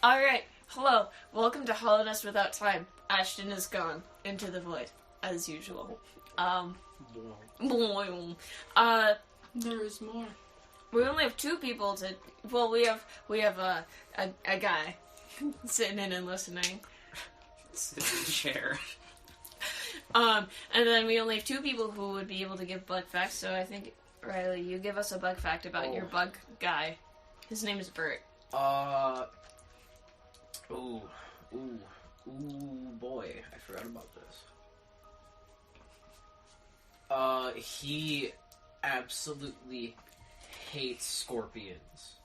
Alright, hello. Welcome to Hollowness Without Time. Ashton is gone into the void, as usual. There is more. We only have two people to... Well, we have a guy sitting in and listening. Sit in the chair. And then we only have two people who would be able to give bug facts, so I think, Riley, you give us a bug fact about your bug guy. His name is Bert. Ooh, boy, I forgot about this. He absolutely hates scorpions.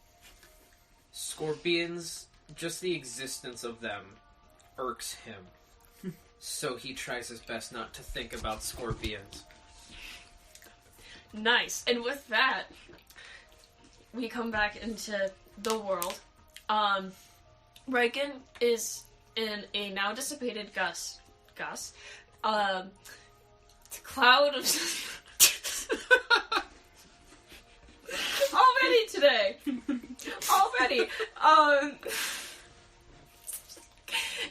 Scorpions, just the existence of them, irks him. So he tries his best not to think about scorpions. Nice. And with that, we come back into the world. Riken is in a now dissipated cloud of... Already today! Already!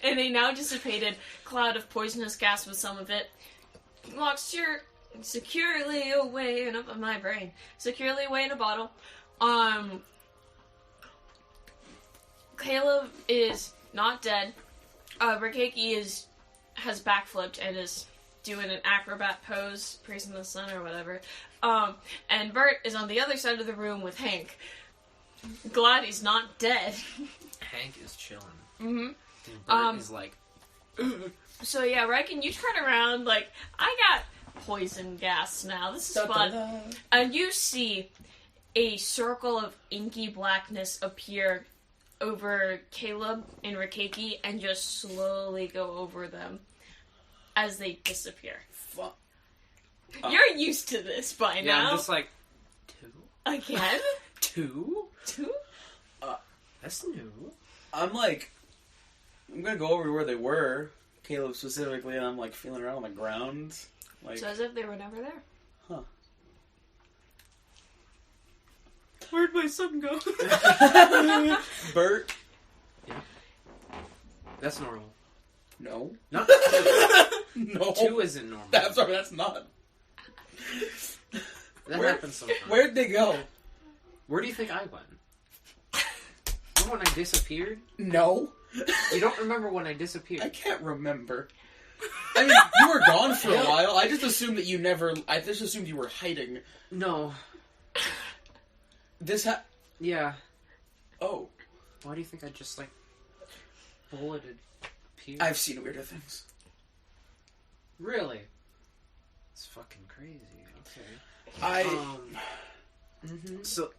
In a now dissipated cloud of poisonous gas with some of it locked securely away in my brain. Securely away in a bottle. Caleb is not dead. Rikeki has backflipped and is doing an acrobat pose, praising the sun or whatever. And Bert is on the other side of the room with Hank. Glad he's not dead. Hank is chilling. Mm-hmm. Bert is like... So yeah, Riken, you turn around like, I got poison gas now. This is fun. And you see a circle of inky blackness appear over Caleb and Rikeki and just slowly go over them as they disappear. Fuck. You're used to this by now. Yeah, I'm just like, 2? Again? 2? 2? That's new. I'm gonna go over where they were, Caleb specifically, and I'm like feeling around on the ground. Like, So as if they were never there. huh. Where'd my son go? Bert? Yeah. That's normal. No. Not 2. No. 2 isn't normal. That's not. That happens sometimes. Where'd they go? Where do you think I went? Remember when I disappeared? No. You don't remember when I disappeared? I can't remember. I mean, you were gone for a while. I just assumed that you never... I just assumed you were hiding. No. Yeah. Oh. Why do you think I just, bulleted appeared? I've seen weirder things. Really? It's fucking crazy. Okay. So,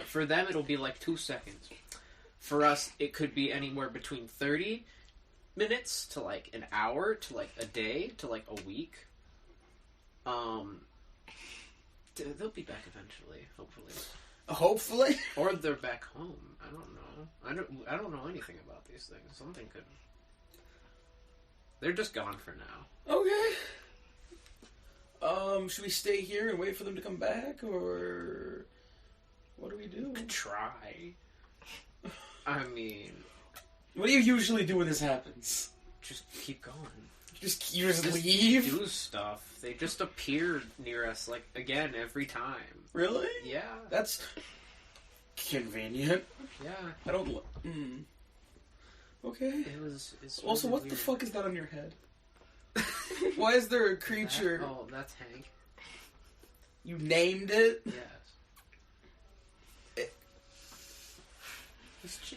for them, it'll be 2 seconds. For us, it could be anywhere between 30 minutes to, an hour to, a day to, a week. They'll be back eventually, hopefully. Hopefully? Or they're back home. I don't know. I don't know anything about these things. Something could... They're just gone for now. Okay. Should we stay here and wait for them to come back, or what do we do? Could try. I mean... What do you usually do when this happens? Just keep going. You just leave? Do stuff. They just appear near us, again, every time. Really? Yeah. That's convenient. Yeah. I don't... Okay. It's also, really what weird. the fuck is that on your head? Why is there a creature... That's Hank. You named it? Yes.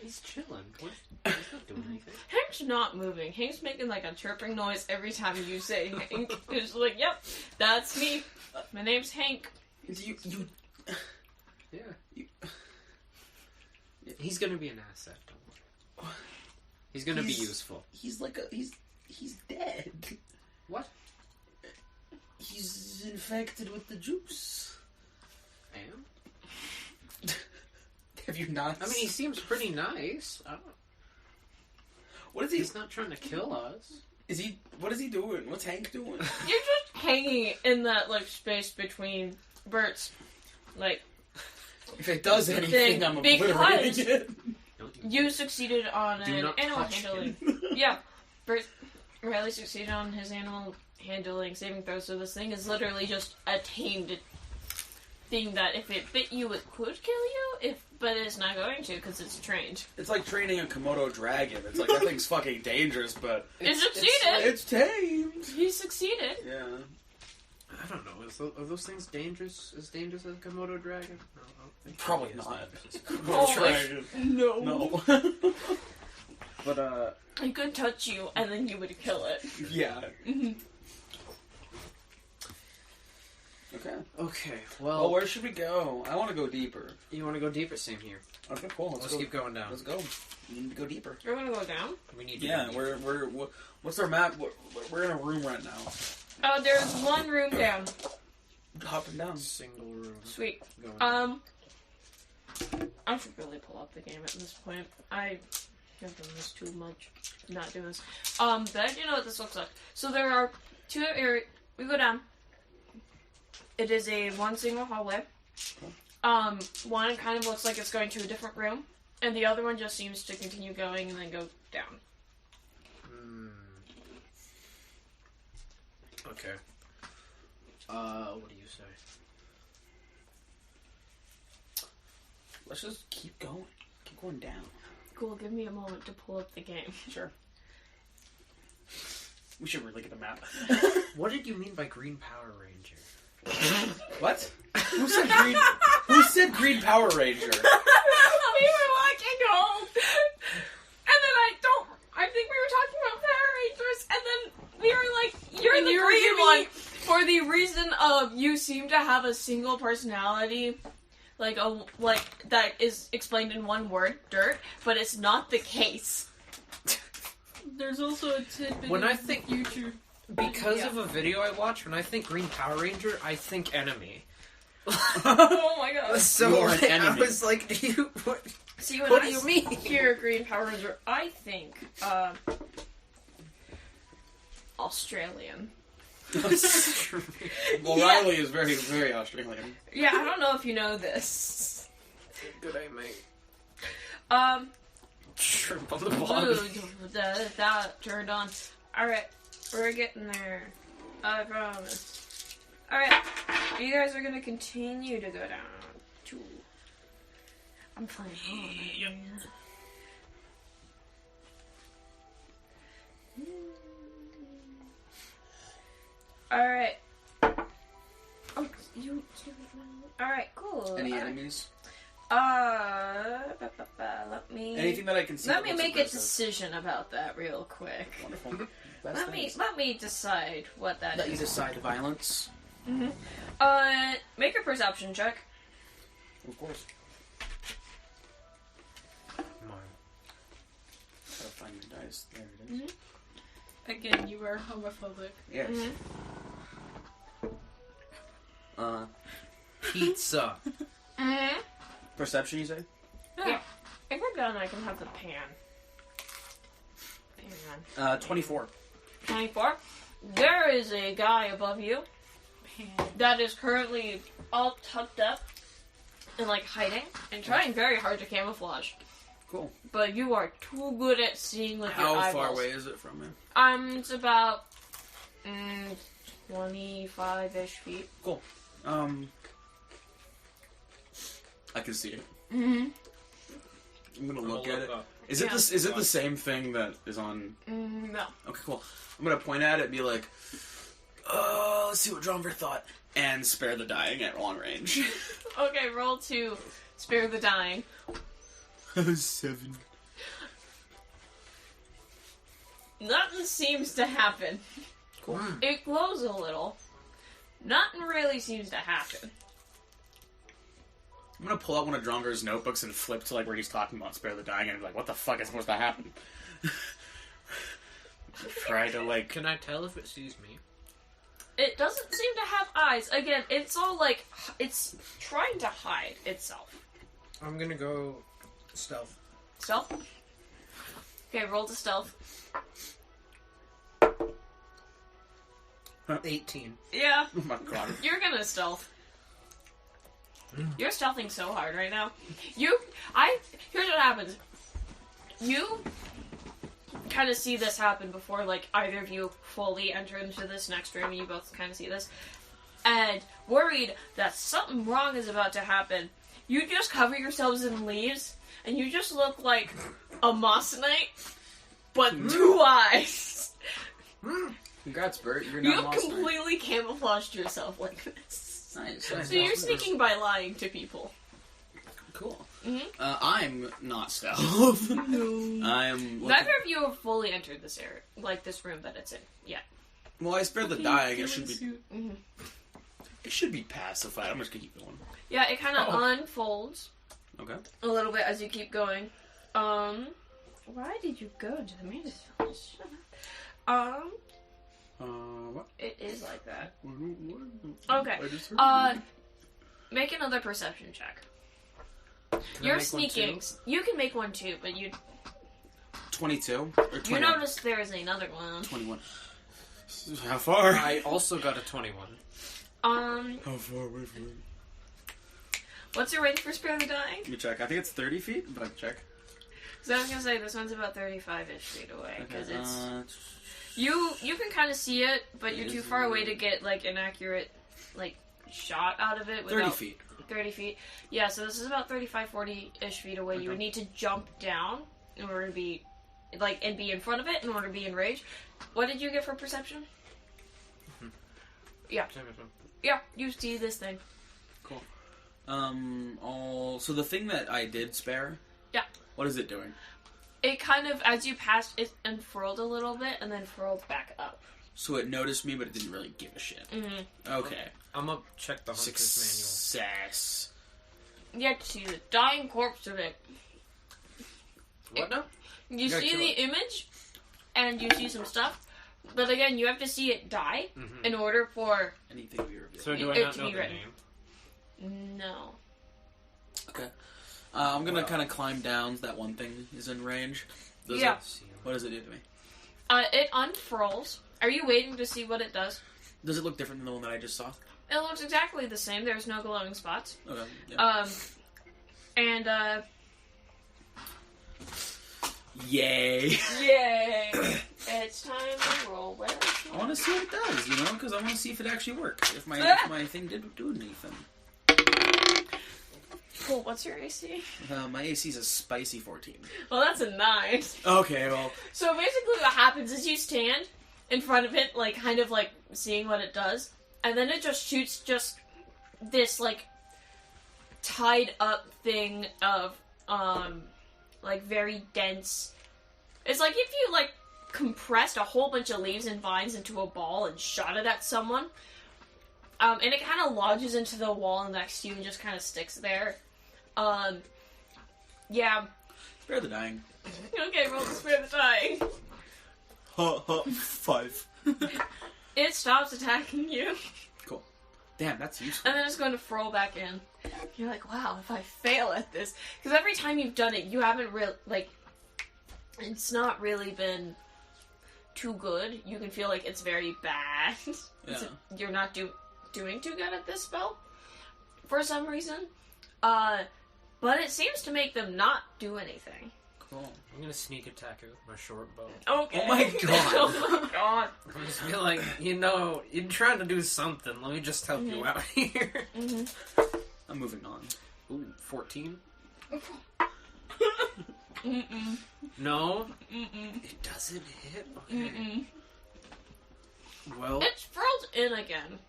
He's chilling. He's not doing anything. Hank's not moving. Hank's making a chirping noise every time you say Hank. It's yep, that's me. My name's Hank. You... Yeah. He's gonna be an asset, don't worry. He's gonna be useful. He's he's dead. What? He's infected with the juice. I am? Have you not? I mean, he seems pretty nice. I don't... What is he? He's not trying to kill us. What is he doing? What's Hank doing? You're just hanging in that space between Bert's If it does anything, I'm because obliterating it. Don't You succeeded on Do an not animal touch handling. him. Yeah. Riley succeeded on his animal handling saving throw, so this thing is literally just a tamed thing that if it bit you, it could kill you, but it's not going to because it's trained. It's like training a Komodo dragon. It's like, that thing's fucking dangerous, but... It succeeded! It's tamed! He succeeded. Yeah. I don't know. Are those things dangerous? As dangerous as a Komodo dragon? No, I don't think Probably it is not. dangerous as a Komodo Oh, dragon. No. No. But, It could touch you, and then you would kill it. yeah. Mm-hmm. Okay. Okay, Well, well, where should we go? I want to go deeper. you want to go deeper? Same here. Okay, cool. Let's keep going down. Let's go. We need to go deeper. You're gonna go down? We need to Yeah, go deeper. what's our map? We're in a room right now. Oh, there's one room down. Hopping down. Single room. Sweet. Going down. I should really pull up the game at this point. I have done this too much. Not doing this. But I do know what this looks like. So there are two areas. We go down. It is a one single hallway. One kind of looks like it's going to a different room, and the other one just seems to continue going and then go down. Okay. What do you say? Let's just keep going. Keep going down. Cool, give me a moment to pull up the game. Sure. We should really get a map. What did you mean by Green Power Ranger? What? Who said green? Who said Green Power Ranger? We were watching Gold, and then I think we were talking about Power Rangers, and then we were like, you're the green one, for the reason of you seem to have a single personality, like that is explained in one word, dirt, but it's not the case. There's also a tidbit When I of think- the future. Because of a video I watched, when I think Green Power Ranger, I think enemy. Oh my god. So You are an I enemy. was like, do you, See, what do you mean? Hear Green Power Ranger, I think, Australian. Well, Yeah. Riley is very, very Australian. Yeah, I don't know if you know this. Good day, mate. Shrimp on the bottom. Dude, that turned on. Alright, we're getting there. I promise. Alright, you guys are gonna continue to go down to... I'm playing Alright. Oh, you... Alright, cool. Any Alright. enemies? Let me... Anything that I can see? Let that me looks make a aggressive? decision about that real quick. Wonderful. Best Let things. me decide what that Let you is. decide violence. Mm-hmm. Make a perception check. Of course. Mine. Gotta find your dice. There it is. Again, you are homophobic. Yes. Mm-hmm. Pizza. Mm-hmm. Perception, you say? Yeah. If we're done, I can have the pan. Pan. 24. 24. There is a guy above you that is currently all tucked up and like hiding and trying very hard to camouflage. Cool. But you are too good at seeing with your How eyeballs. far away is it from me? It's about 25-ish feet. Cool. I can see it. Mm-hmm. I'm gonna look at it. Up. Is it Yeah. this? Is it the same thing that is on? No. Okay, cool. I'm gonna point at it and be like, let's see what Drummer thought, and spare the dying at long range. Okay, roll to spare the dying. 7. Nothing seems to happen. Cool. It glows a little. Nothing really seems to happen. I'm gonna pull out one of Dronger's notebooks and flip to like where he's talking about spare the dying, and be like, what the fuck is supposed to happen? Try to like. Can I tell if it sees me? It doesn't seem to have eyes. Again, it's all like, it's trying to hide itself. I'm gonna go stealth. Stealth? Okay, roll to stealth. 18. Yeah, Oh my god. you're gonna stealth. You're stealthing so hard right now. Here's what happens. you kind of see this happen before, like, either of you fully enter into this next room, and you both kind of see this. And worried that something wrong is about to happen, you just cover yourselves in leaves, and you just look like a moss knight, but 2 eyes. Congrats, Bert. You're You not have lost. completely camouflaged yourself like this. Nice. So you're sneaking by lying to people. Cool. Mhm. I'm not stealth. No. I'm... Neither of you have fully entered this area, like this room that it's in, yet. Well, I spared the dying. It should be... Mm-hmm. It should be pacified. I'm just gonna keep going. Yeah, it kind of unfolds Okay. a little bit as you keep going. Why did you go into the main house? Shut up. What? It is like that. What? Okay. I just heard Make another perception check. Can I You're make one sneaking. too? You can make one too, but you 22 or 21. you notice there is another one. 21. How far? I also got a 21. How far away from it? What's your range for Spare the Dying? Let me check. I think it's 30 feet, but I can check. So I was gonna say this one's about 35-ish feet away because Okay, it's you can kind of see it, but you're too far away to get like an accurate like shot out of it. 30 feet. 30 feet. Yeah, so this is about 35, 40-ish feet away. Okay. You would need to jump down in order to be like and be in front of it in order to be in range. What did you get for perception? Yeah, you see this thing. Cool. So the thing that I did spare. Yeah. What is it doing? It kind of, as you passed, it unfurled a little bit and then furled back up. So it noticed me, but it didn't really give a shit. Mm-hmm. Okay. I'm gonna check the hunter's Success. You have to see the dying corpse of it. manual. What now? You gotta see kill the it. image, and you see some stuff, but again, you have to see it die Mhm. in order for Anything we reveal. So do I it not to know be the written. name? no. Okay. I'm gonna kind of climb down. That one thing is in range. Does Yeah. It, what does it do to me? It unfurls. Are you waiting to see what it does? Does it look different than the one that I just saw? It looks exactly the same. There's no glowing spots. Okay. Yeah. And Yay! yay! It's time to roll. Where is it? I want to see what it does, you know, because I want to see if it actually works. If my thing did do anything. Cool. What's your AC? My AC is a spicy 14. Well, that's a 9. Okay, well, So basically what happens is you stand in front of it, like, kind of, like, seeing what it does, and then it just shoots just this, like, tied up thing of, like, very dense... It's like if you, like, compressed a whole bunch of leaves and vines into a ball and shot it at someone, and it kind of lodges into the wall next to you and just kind of sticks there. Yeah. spare the dying. Okay, roll to spare the dying. 5. It stops attacking you, Cool. Damn, that's useful. and then it's going to furl back in. You're like, wow, if I fail at this... Because every time you've done it, you haven't really, like... It's not really been too good. You can feel like it's very bad. Yeah. You're not doing too good at this spell. For some reason. But it seems to make them not do anything. Cool. I'm gonna sneak attack it with my short bow. Okay. Oh my god. Oh my god. I'm just be like, you're trying to do something. Let me just help you out here. Mm-hmm. I'm moving on. Ooh, 14? Mm-mm. No? Mm-mm. It doesn't hit? Okay. Mm-mm. Well, It's furled in again.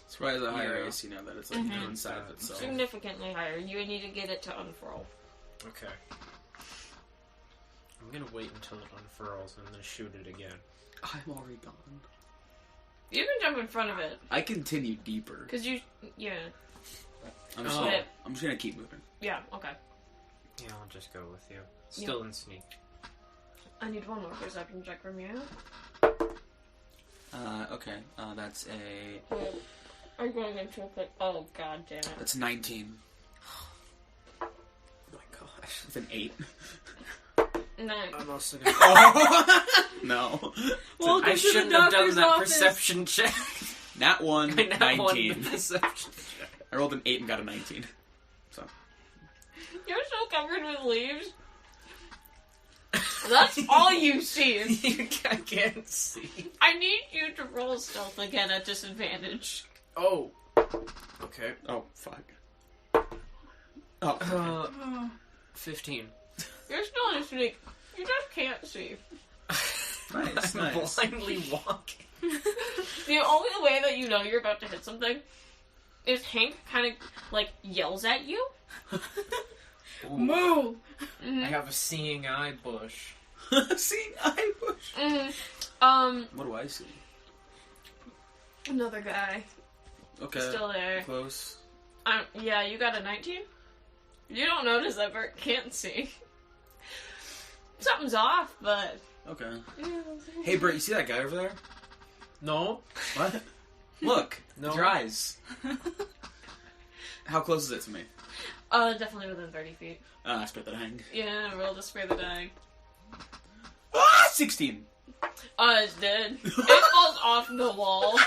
It's probably a higher Yeah. AC now that it's like Mhm. inside of itself. Significantly higher. You need to get it to unfurl. okay. I'm gonna wait until it unfurls and then shoot it again. I'm already gone. You can jump in front of it. I continue deeper. Because yeah. I'm just, Oh. gonna, I'm just gonna keep moving. Yeah, okay. Yeah, I'll just go with you. Still in sneak. I need one more perception check from you. Okay. That's a... I'm going into it. Oh, god damn it. That's 19. Oh my gosh. It's an 8. No. I'm also gonna... No. Welcome I to shouldn't the have done doctor's that office. perception check. Nat 1, I now won 19. the perception check. I rolled an 8 and got a 19. So. You're so covered with leaves. That's all you see. I can't see. I need you to roll stealth again at disadvantage. Oh. Okay. Oh, fuck. Oh. 15. You're still in a sneak. You just can't see. Nice, I'm nice. blindly walking. The only way that you know you're about to hit something is Hank kind of, like, yells at you. Ooh. Move! I have a seeing eye bush. Seeing eye bush. What do I see? Another guy. Okay. Still there. Close. Yeah, you got a 19? You don't notice that Bert can't see. Something's off, but... Okay. Hey, Brett, you see that guy over there? No. What? Look. No. Your eyes. How close is it to me? Definitely within 30 feet. I spit the hang. Yeah, roll to spray the dying. 16. It's dead. It falls off the wall.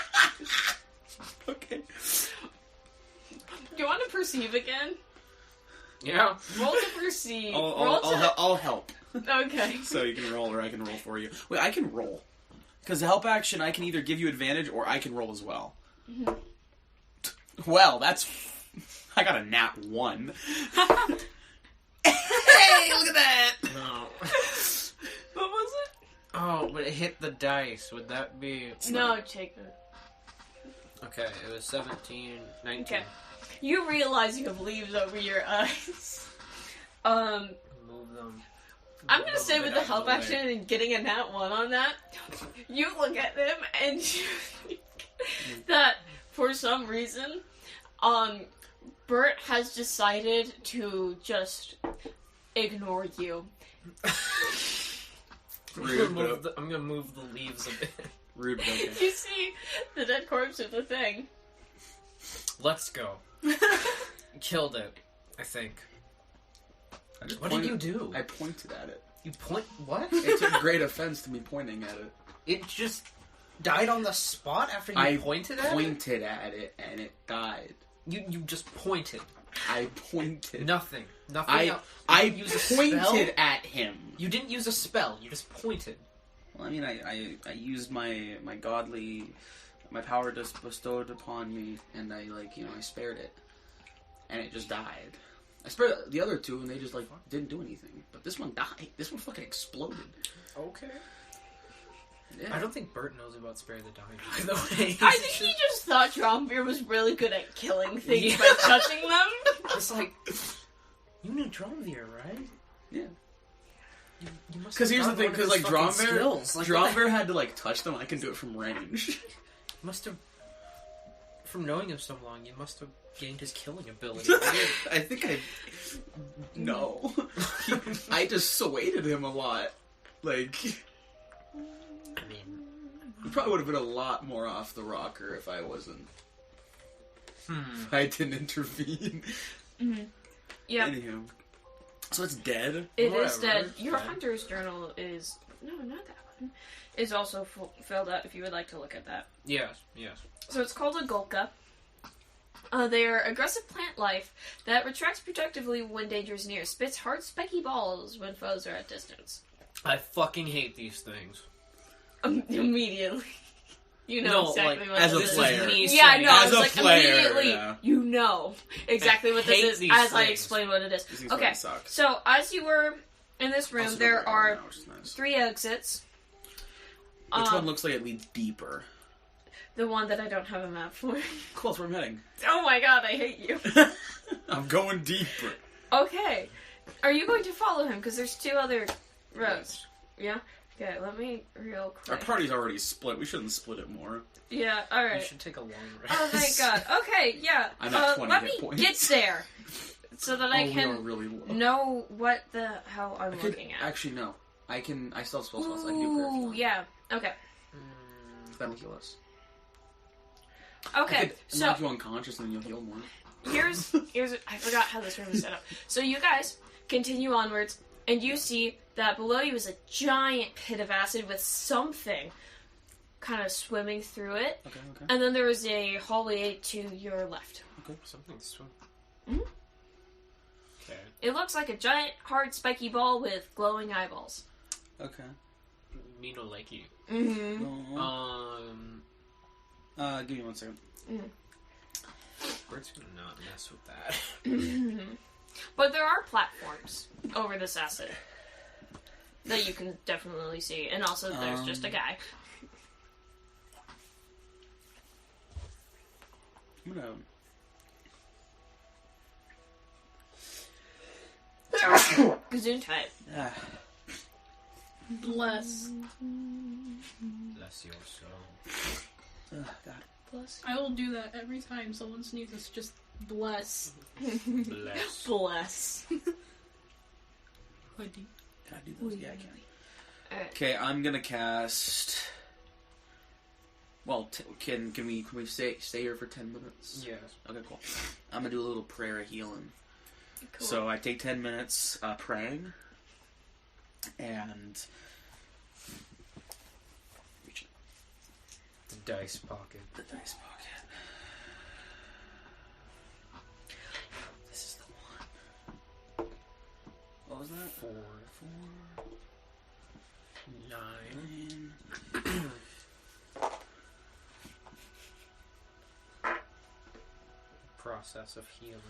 Okay. Do you want to perceive again? Yeah. Roll to perceive. I'll help. Okay. So you can roll, or I can roll for you. Wait, I can roll. Because the help action, I can either give you advantage, or I can roll as well. Mm-hmm. Well, that's... I got a nat 1. Hey, look at that! No. What was it? Oh, but it hit the dice. Would that be... No, take it. Okay, it was 17, 19. Okay. You realize you have leaves over your eyes. Move them. I'm gonna say with the Out help of the way. action and getting a nat 1 on that, you look at him and you think that for some reason, Bert has decided to just ignore you. Rude, I'm gonna move the leaves a bit. Rude, but okay. You see the dead corpse of the thing. Let's go. Killed it, I think. I just What pointed- did you do? I pointed at it. You point... What? It took great offense to me pointing at it. It just died on the spot after you pointed at it? Pointed at it, and it died. You just pointed. I pointed. Nothing. I else. You didn't use a pointed spell? at him. You didn't use a spell. You just pointed. Well, I mean, I used my godly, my power just bestowed upon me, and I spared it, and it just died. I spared the other two, and they just didn't do anything. But this one died. This one fucking exploded. Okay. Yeah. I don't think Bert knows about spare the dying, by the way. I think he just thought Drombeer was really good at killing things by touching them. It's like, you knew Drombeer, right? Yeah. You must Because have here's the gotten thing, one of because his fucking Drombeer skills. Like, what the had to touch them. I can do it from range. must have, from knowing him so long, you must have gained his killing ability. I think no. I dissuaded him a lot. I mean, He probably would have been a lot more off the rocker if I wasn't. If I didn't intervene. Mm-hmm. Yeah. Anywho. So it's dead? It is Whatever, dead. it's Your fine. hunter's journal is... No, not that one. Is also filled out if you would like to look at that. yes. So it's called a Golka. They are aggressive plant life that retracts protectively when danger is near. Spits hard, spiky balls when foes are at distance. I fucking hate these things. Immediately. You know No, exactly what as this a is. player. Yeah, I know. As I was a like, player, immediately, yeah. you know exactly what this hate is these as I things. explain what it is. These things Okay, fucking suck. so as you were in this room, Also, there don't worry are about it now, which is nice. 3 exits. Which one looks like it leads deeper? The one that I don't have a map for. Cool, that's where I'm heading. Oh my god, I hate you. I'm going deeper. Okay. Are you going to follow him? Because there's 2 other roads. Yeah? Okay, let me real quick. Our party's already split. We shouldn't split it more. Yeah, You alright. should take a long rest. Oh thank god. Okay, yeah. I'm at 20 let hit me points. get there. So that I We are can really low. know what the hell I'm I could, looking at. actually, no. I still have spell slots. I can do prayer. Ooh, yeah. Okay. That'll heal us. Okay, I could so knock you unconscious and then you'll heal more. here's I forgot how this room is set up. So you guys continue onwards, and you see that below you is a giant pit of acid with something kind of swimming through it, Okay. and then there is a hallway to your left. Something's swim. Mhm. Okay. It looks like a giant, hard, spiky ball with glowing eyeballs. Okay. Me no like you. Mm-hmm. Give me 1 second. Bert's gonna not mess with that. But there are platforms over this acid that you can definitely see, and also there's just a guy. I'm gonna... Gazoon type. Bless. Bless your soul. God. Bless. I will do that every time someone sneezes. Just bless. Bless. Bless. Hoodie. Can I do those? Yeah, I can. Alright. Okay, I'm gonna cast... Well, can we stay here for 10 minutes? Yes. Okay, cool. I'm gonna do a little prayer of healing. Cool. So I take 10 minutes praying, and reach it. The dice pocket. The dice pocket. This is the one. What was that? 4, 9. 9. Process of healing.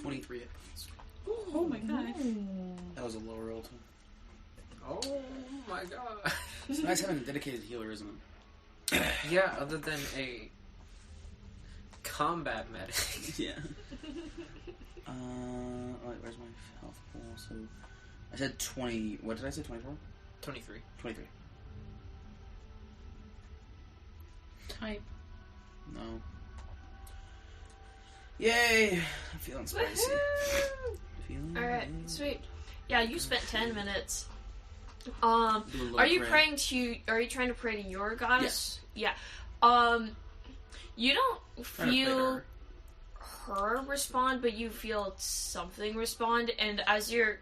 23 hit points. Oh my god. That was a low roll too. Oh my god. It's nice having a dedicated healer, isn't it? Yeah, other than a combat medic. Yeah. Wait, where's my health pool? So, I said 20. What did I say? 24? 23. 23. Type. No. Yay! I'm feeling spicy. Alright, sweet. Yeah, you spent 10 minutes. Do a little Are you prayer. praying to? Are you trying to pray to your goddess? Yeah. You don't Trying to pray to feel her respond, but you feel something respond. And as you're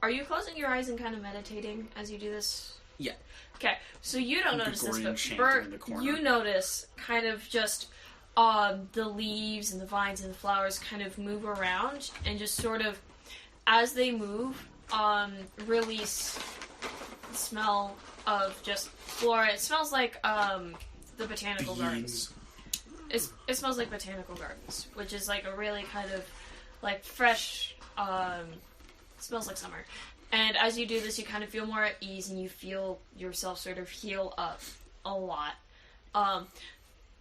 are you closing your eyes and kind of meditating as you do this? Yeah. Okay, so you don't notice this, Gregorian but chanting Bert, in the corner. you notice kind of just the leaves and the vines and the flowers kind of move around and just sort of, as they move, release the smell of just flora. It smells like the botanical gardens. It smells like botanical gardens, which is like a really kind of like fresh. It smells like summer. And as you do this, you kind of feel more at ease, and you feel yourself sort of heal up a lot.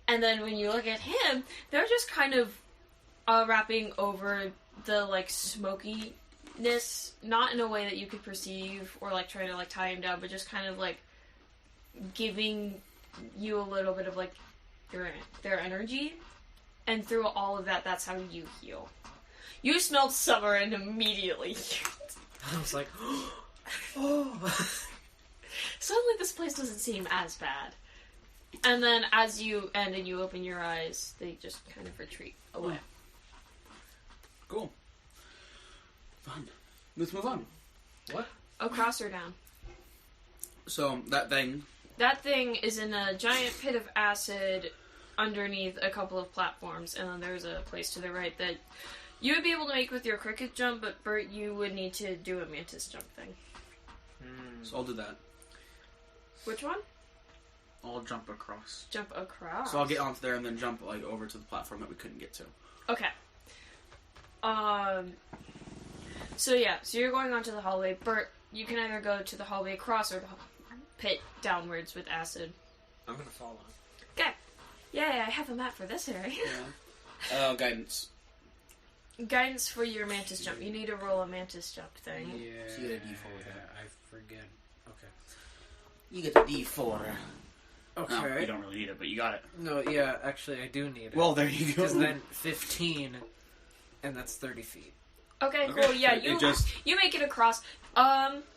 And then when you look at him, they're just kind of wrapping over the like smokiness, not in a way that you could perceive or like trying to like tie him down, but just kind of like giving you a little bit of like their energy. And through all of that, that's how you heal. You smelled summer and immediately healed. I was like, oh. Suddenly this place doesn't seem as bad. And then as you end and you open your eyes, they just kind of retreat away. Cool. Fun. Let's move on. What? Across or down? So, that thing... That thing is in a giant pit of acid underneath a couple of platforms, and then there's a place to the right that you would be able to make with your cricket jump, but Bert, you would need to do a mantis jump thing. So I'll do that. Which one? I'll jump across. Jump across. So I'll get onto there and then jump like over to the platform that we couldn't get to. Okay. So yeah, so you're going onto the hallway. Bert, you can either go to the hallway across or the pit downwards with acid. I'm gonna fall on. Okay. Yeah, I have a map for this area. Yeah. Guidance. Guidance for your mantis jump. You need to roll a mantis jump thing. Yeah. So you get a D4 with that. I forget. Okay. You get a D4. Okay. No, you don't really need it, but you got it. No, yeah, actually, I do need it. Well, there you go. Because then 15, and that's 30 feet. Okay, Okay. cool. Yeah, It you make it across.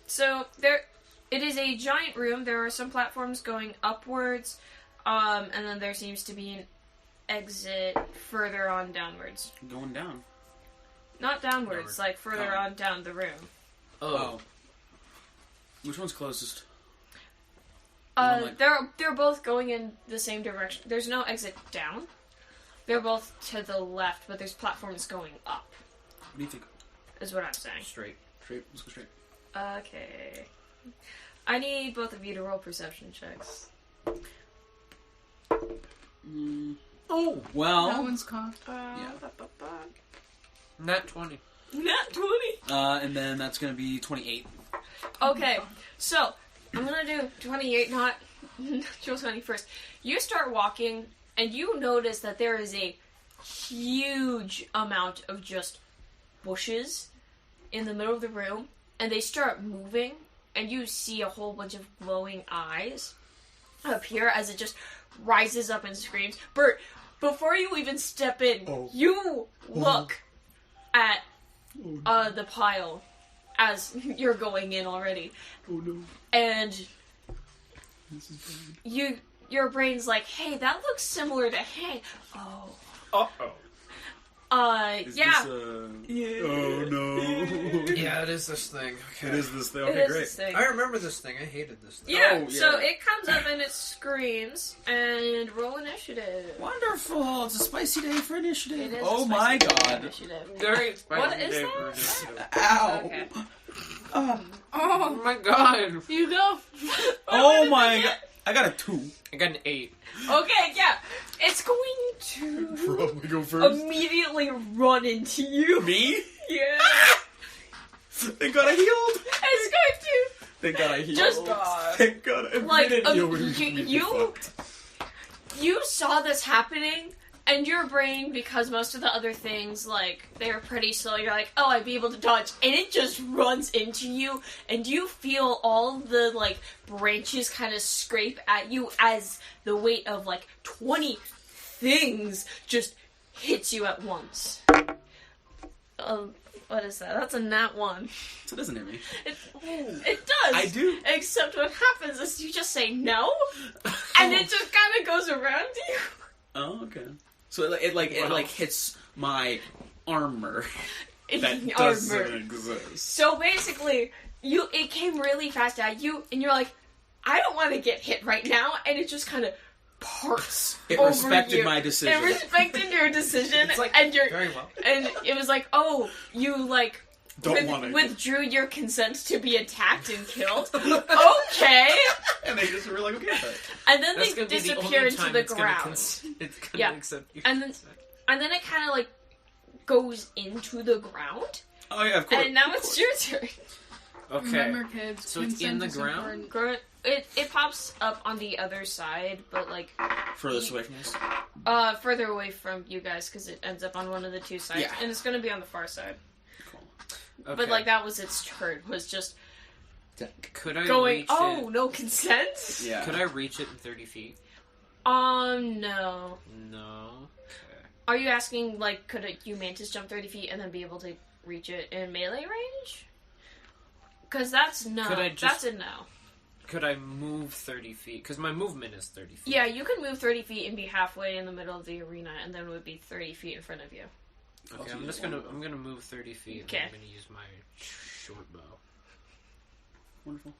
So it is a giant room. There are some platforms going upwards, and then there seems to be an exit further on downwards. Going down. Not downwards, Downward. like further on down the room. Oh. Which one's closest? They're both going in the same direction. There's no exit down. They're both to the left, but there's platforms going up. What do you think? Is what I'm saying. Straight. Straight. Let's go straight. Okay. I need both of you to roll perception checks. Oh, well. That one's cocked. Yeah. Nat 20. Nat 20. And then that's gonna be 28. Okay, so I'm gonna do 28, not natural 20 first. You start walking, and you notice that there is a huge amount of just bushes in the middle of the room, and they start moving, and you see a whole bunch of glowing eyes appear as it just rises up and screams. Bert, before you even step in, you look at the pile as you're going in already. Oh no. And This is bad. your brain's like, hey, that looks similar to Hank. Oh. Uh-oh. Yeah. Oh no. Yeah, it is this thing. Okay. It is this thing. It Okay, is great. this thing. I remember this thing. I hated this thing. Yeah, Oh, yeah. so it comes up and it screams, and roll initiative. Wonderful. It's a spicy day for initiative. It is Oh a my spicy god. initiative. Very What spicy is day that? for initiative. Ow. Okay. Oh, Oh my god. You go. oh my god. I got a 2. I got an 8. Okay, yeah. It's going to Probably go first. immediately run into you. Me? Yeah. Thank god I healed. It's going to. Thank god I healed. Just, Thank god I Like, didn't. you saw this happening, and your brain, because most of the other things, like, they're pretty slow, you're like, oh, I'd be able to dodge, and it just runs into you, and you feel all the, like, branches kind of scrape at you as the weight of, like, 20 things just hits you at once. What is that? That's a nat 1. So it doesn't hit me. It does! I do. Except what happens is you just say no, and it just kind of goes around you. Oh, okay. So it hits my armor that Armor. doesn't exist. So basically, it came really fast at you, and you're like, I don't want to get hit right now, and it just kind of parts. It over respected you. my decision. It respected your decision, It's like, and very well. and it was like, oh, you like Don't want it. withdrew your consent to be attacked and killed. Okay, And they just were like, okay. and then That's they gonna be the disappear only into time the it's gonna ground. it's gonna Yeah. accept you. And then it kind of like goes into the ground, Oh yeah, of course. and now it's your turn. Okay. Remember, kids. So it's in consent the is ground? important. It pops up on the other side, but like Furthest away from us. further away from you guys because it ends up on one of the two sides, Yeah. and it's going to be on the far side. Cool. Okay. But like that was its turn, was just could I going. reach Oh, it? no consent. Yeah. Could I reach it in 30 feet? No. No. Okay. Are you asking like could you mantis jump 30 feet and then be able to reach it in melee range? Because that's no. Could I just- That's a no. Could I move 30 feet? Because my movement is 30 feet. Yeah, you can move 30 feet and be halfway in the middle of the arena, and then it would be 30 feet in front of you. Okay, I'm gonna move 30 feet. Okay. And I'm gonna use my short bow. Wonderful.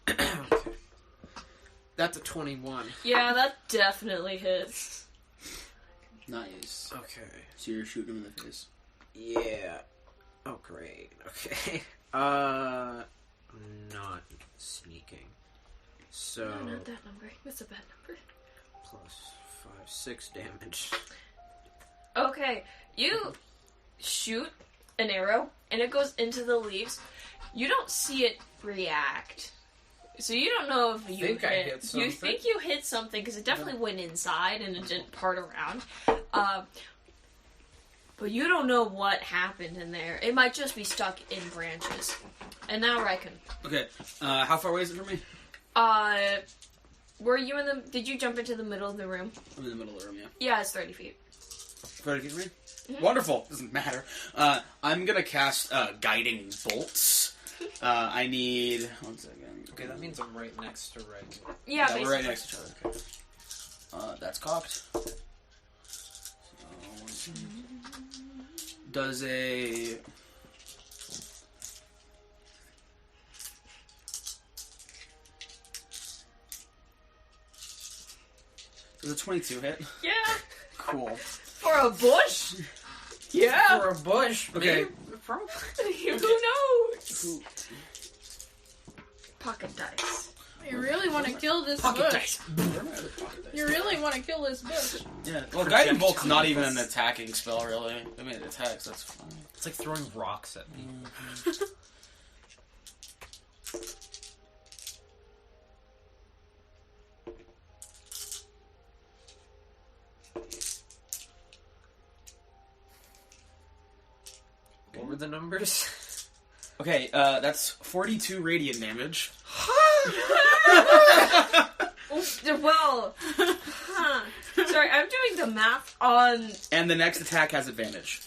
Okay. That's a 21. Yeah, that definitely hits. Nice. Okay. So you're shooting him in the face. Yeah. Oh, great. Okay. Not sneaking. So No, not that number. That's a bad number. plus 5, 6 damage. Okay, you shoot an arrow, and it goes into the leaves. You don't see it react. So you don't know if you think I hit You something. think you hit something, because it definitely went inside, and it didn't part around. But you don't know what happened in there. It might just be stuck in branches. And now Riken. Okay. How far away is it from me? Were you in the... Did you jump into the middle of the room? I'm in the middle of the room, yeah. Yeah, it's 30 feet. 30 feet from me? Mhm. Wonderful. Doesn't matter. I'm gonna cast Guiding Bolts. I need... One second. Okay, that means I'm right next to Red. Yeah, we're basically. right next to each other. Okay. That's cocked. So, does a... Does a 22 hit? Yeah. Cool. For a bush? Yeah. For a bush. Okay. Maybe, probably. Who knows? Pocket dice. You really want to kill this Pocket bush. dice. You really want to kill this bush. Yeah. Well, Guiding Bolt's not even an attacking spell, really. I mean, it attacks. That's fine. It's like throwing rocks at me. What were the numbers? Okay, that's 42 radiant damage. Well, sorry, I'm doing the math on. And the next attack has advantage.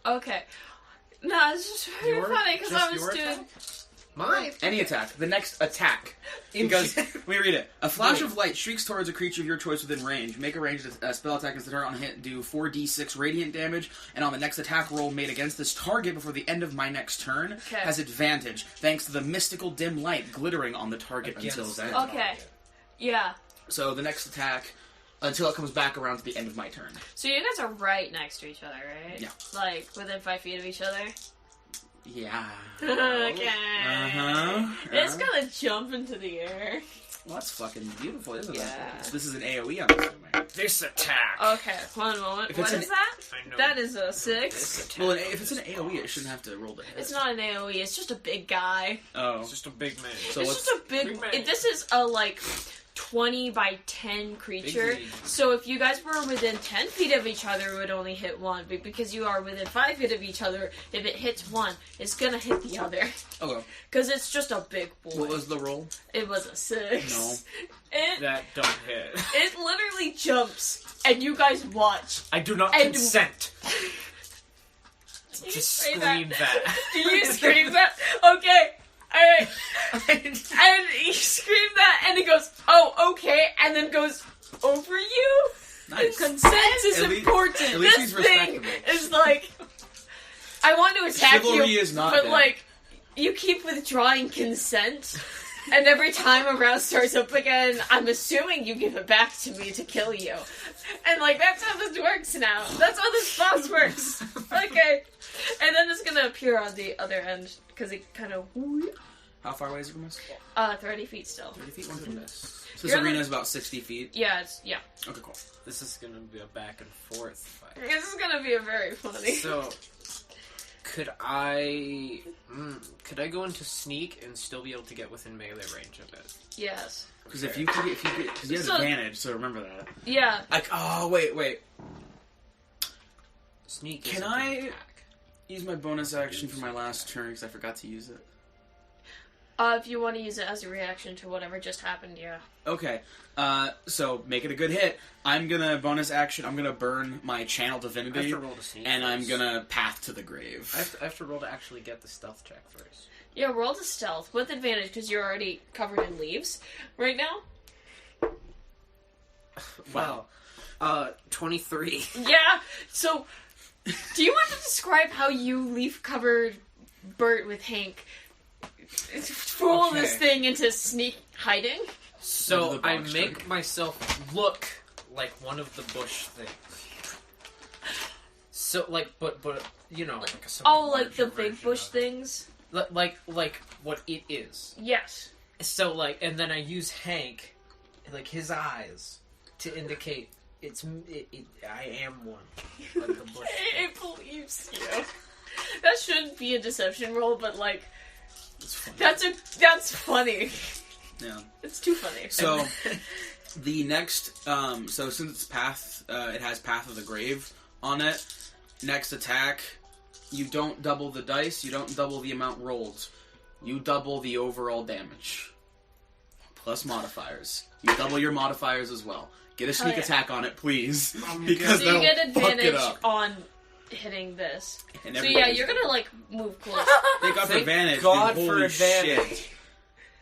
Okay. No, it's just very funny because I was doing. Attack? Mine. Any attack. The next attack. Because, let me read it. A flash of light streaks towards a creature of your choice within range. Make a ranged spell attack as the target on hit. Do 4d6 radiant damage. And on the next attack roll made against this target before the end of my next turn, has advantage, thanks to the mystical dim light glittering on the target until then. Okay. Yeah. So the next attack, until it comes back around to the end of my turn. So you guys are right next to each other, right? Yeah. Like, within 5 feet of each other? Yeah. Okay. It's Uh-huh. gonna jump into the air. Well, that's fucking beautiful, isn't Yeah. it? This is an AoE, I'm assuming. This attack. Okay, one moment. If What it's is that? I know. That is a 6. This attack. Well, if it's an AoE, it shouldn't have to roll the hit. It's not an AoE, it's just a big guy. Oh. It's just a big man. So It's what's... just a big... Big man. This is a, like, 20 by 10 creature. Big league. So if you guys were within 10 feet of each other, it would only hit one. But because you are within 5 feet of each other, if it hits one, it's gonna hit the other. Okay. Because it's just a big boy. What was the roll? It was a 6. No. That don't hit. It literally jumps, and you guys watch. I do not And- consent. Do you Just say scream that. Do you scream that? Okay. Alright. And you scream that, and it goes, oh, okay, and then goes over you. Nice. Consent is At least- important. at least This he's thing respectable. is like, I want to attack Chivalry you, is not but dead. like, you keep withdrawing consent, and every time a round starts up again, I'm assuming you give it back to me to kill you. And like, that's how this works now. That's how this boss works. Okay. And then it's gonna appear on the other end, because it kind of... How far away is it from us? 30 feet still. 30 feet? One from this. So this You're arena like- is about 60 feet. Yeah, it's... Okay, cool. This is gonna be a back and forth fight. This is gonna be a very funny... So, could I go into sneak and still be able to get within melee range of it? Yes. Because if you could, because he has So- advantage, so remember that. Yeah. Like, oh, wait. Sneak. Can isn't I- an attack. Use my bonus action for my last turn because I forgot to use it. If you want to use it as a reaction to whatever just happened, yeah. Okay, so make it a good hit. I'm gonna bonus action. I'm gonna burn my channel I have divinity, to roll to sneak. and I'm first. gonna path to the grave. I have to roll to actually get the stealth check first. Yeah, roll to stealth with advantage because you're already covered in leaves right now. Wow. 23. Yeah, so do you want to describe how you leaf-covered Bert with Hank fool this Okay. thing into sneak hiding? So Into the I box make truck. myself look like one of the bush things. So like, but you know, like a Oh, like the larger big version bush of it. things? Like what it is. Yes. So like, and then I use Hank, like his eyes, to indicate I am one of the bush. It believes you. That shouldn't be a deception roll, but like, It's funny. that's funny. Yeah. It's too funny. So the next, so since it's path, it has Path of the Grave on it. Next attack, you don't double the dice. You don't double the amount rolled. You double the overall damage plus modifiers. You double your modifiers as well. Get a sneak yeah. attack on it, please, because So you that'll get fuck it advantage up. on hitting this. And So yeah, everybody's- you're gonna like move close. They got Thank advantage. God dude. for Holy advantage. shit.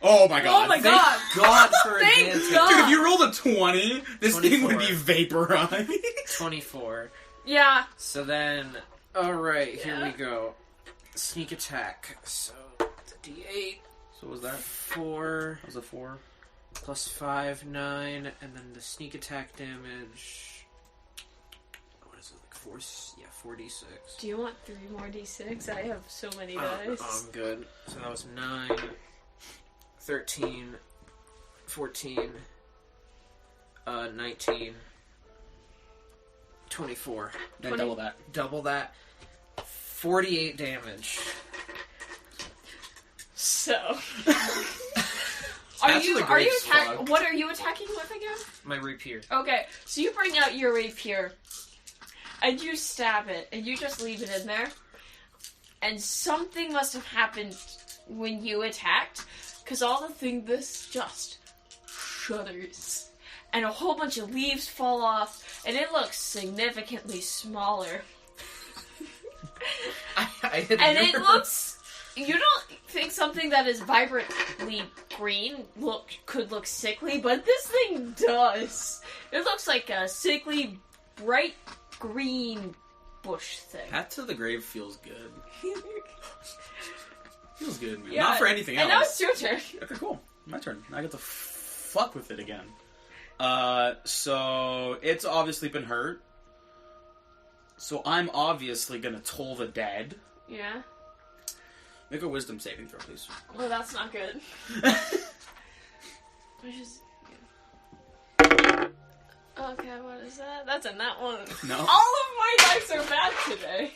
Oh my god. Oh my Thank god! God for Thank advantage. God. Dude, if you rolled a 20, this thing would 24. be vaporized. 24. Yeah. So then, all right, here Yeah. we go. Sneak attack. So the D8, So what was that? 4 That was a 4. plus 5, 9, and then the sneak attack damage. What is it, like 4d6. Do you want 3 more d6? I have so many dice. I'm good. So that was 9, 13, 14, 19, 24. Then double that. Double that. 48 damage. So, That's the great slug. What are you attacking with again? My rapier. Okay, so you bring out your rapier, and you stab it, and you just leave it in there. And something must have happened when you attacked, because this just shudders. And a whole bunch of leaves fall off, and it looks significantly smaller. And it looks... You don't think something that is vibrantly green could look sickly, but this thing does. It looks like a sickly, bright green bush thing. Path to the grave feels good. Feels good, man. Yeah, Not for anything else. And now it's your turn. Okay, cool. My turn. I get to fuck with it again. So it's obviously been hurt. So I'm obviously gonna toll the dead. Yeah. Make a wisdom saving throw, please. Well, that's not good. Which is... Okay, what is that? That's a nat 1. No. All of my dice are bad today.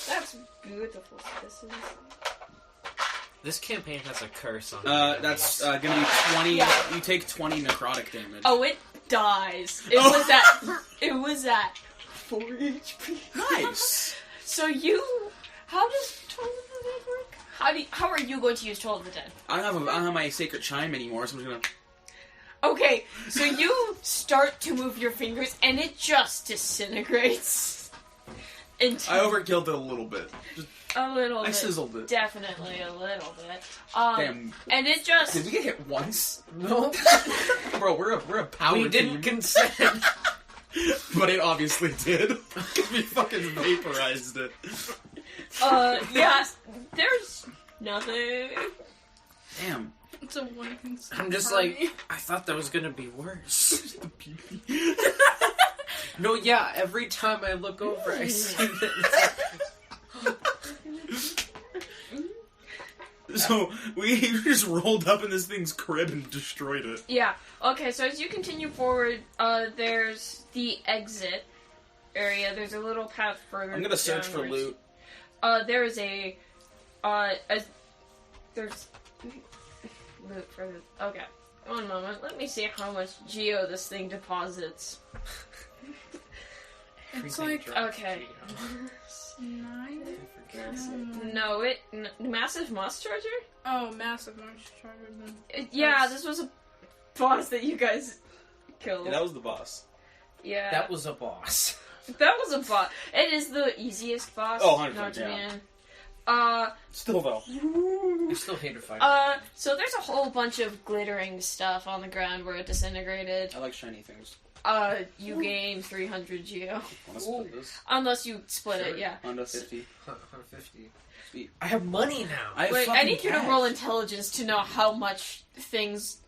That's beautiful, citizens. This campaign has a curse on it. That's gonna be 20. Yeah. You take 20 necrotic damage. Oh, it dies. It was at 4 HP. Nice. So how does Toll of the Dead work? How are you going to use Toll of the Dead? I don't have my sacred chime anymore, so I'm just gonna... Okay, so you start to move your fingers, and it just disintegrates. I overkilled it a little bit. Just A little bit. I sizzled it. Definitely a little bit. Damn. And it just... Did we get hit once? No. Bro, we're a power We team. didn't consent. But it obviously did. We fucking vaporized it. Yeah, there's nothing. Damn. It's a one consent. I'm just party. like, I thought that was gonna be worse. No, yeah, every time I look over, I see that. So, we just rolled up in this thing's crib and destroyed it. Yeah. Okay, so as you continue forward, there's the exit area. There's a little path further. I'm gonna search for downwards. loot. There's there's loot further. Okay, one moment. Let me see how much geo this thing deposits. It's like Okay. 9. No, massive moss charger. Oh, massive monster charger then. Yeah, this was a boss that you guys killed. Yeah, that was the boss. Yeah. That was a boss. That was a boss. It is the easiest boss. Oh, 100%, known to yeah. man. Still though. I still hate to fight. So there's a whole bunch of glittering stuff on the ground where it disintegrated. I like shiny things. You gain 300 geo. Wanna split this? Unless you split it, yeah. Under 50. 150. Sweet. I have money now. Wait, I need you to roll intelligence to know how much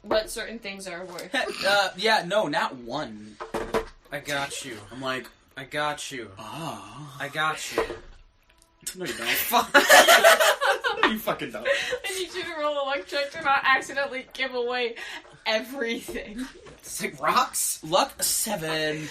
what certain things are worth. Yeah, no, not one. I got you. I'm like, I got you. ah. I got you. No, you don't. You fucking don't. I need you to roll a luck check to not accidentally give away everything. It's like rocks. Luck 7.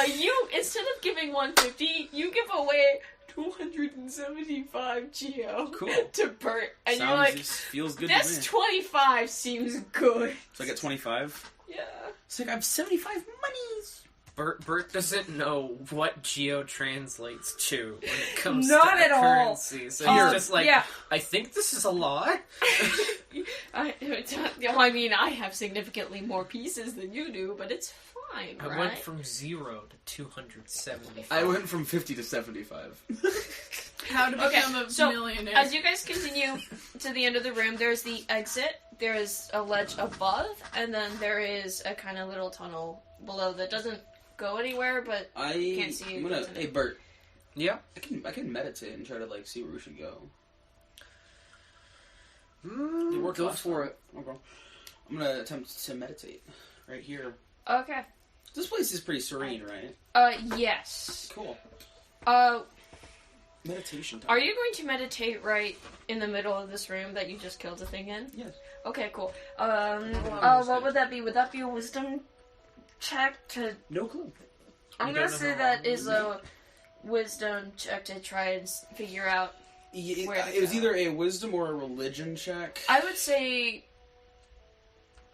You, instead of giving 150, you give away 275 geo Cool. to Bert. And you're Sounds like, feels good this to me. 25 seems good. So I get 25. Yeah. It's like I have 75 monies. Bert doesn't know what geo translates to when it comes Not to at all. currency. So he's just like, yeah. I think this is a lot. I mean, I have significantly more pieces than you do, but it's fine, I right? went from 0 to 275. I went from 50 to 75. How to become a so millionaire. as you guys continue to the end of the room, there's the exit, there's a ledge above, and then there is a kind of little tunnel below that doesn't go anywhere, but can't see it. Hey, Bert. Yeah. I can meditate and try to like see where we should go. It worked Go last for time. it. Okay. I'm gonna attempt to meditate right here. Okay. This place is pretty serene, right? Yes. Cool. Meditation time. Are you going to meditate right in the middle of this room that you just killed the thing in? Yes. Okay, cool. What would that be? Would that be a wisdom check to... No clue. I'm gonna say that is a wisdom check to try and figure out where to It was go. either a wisdom or a religion check. I would say...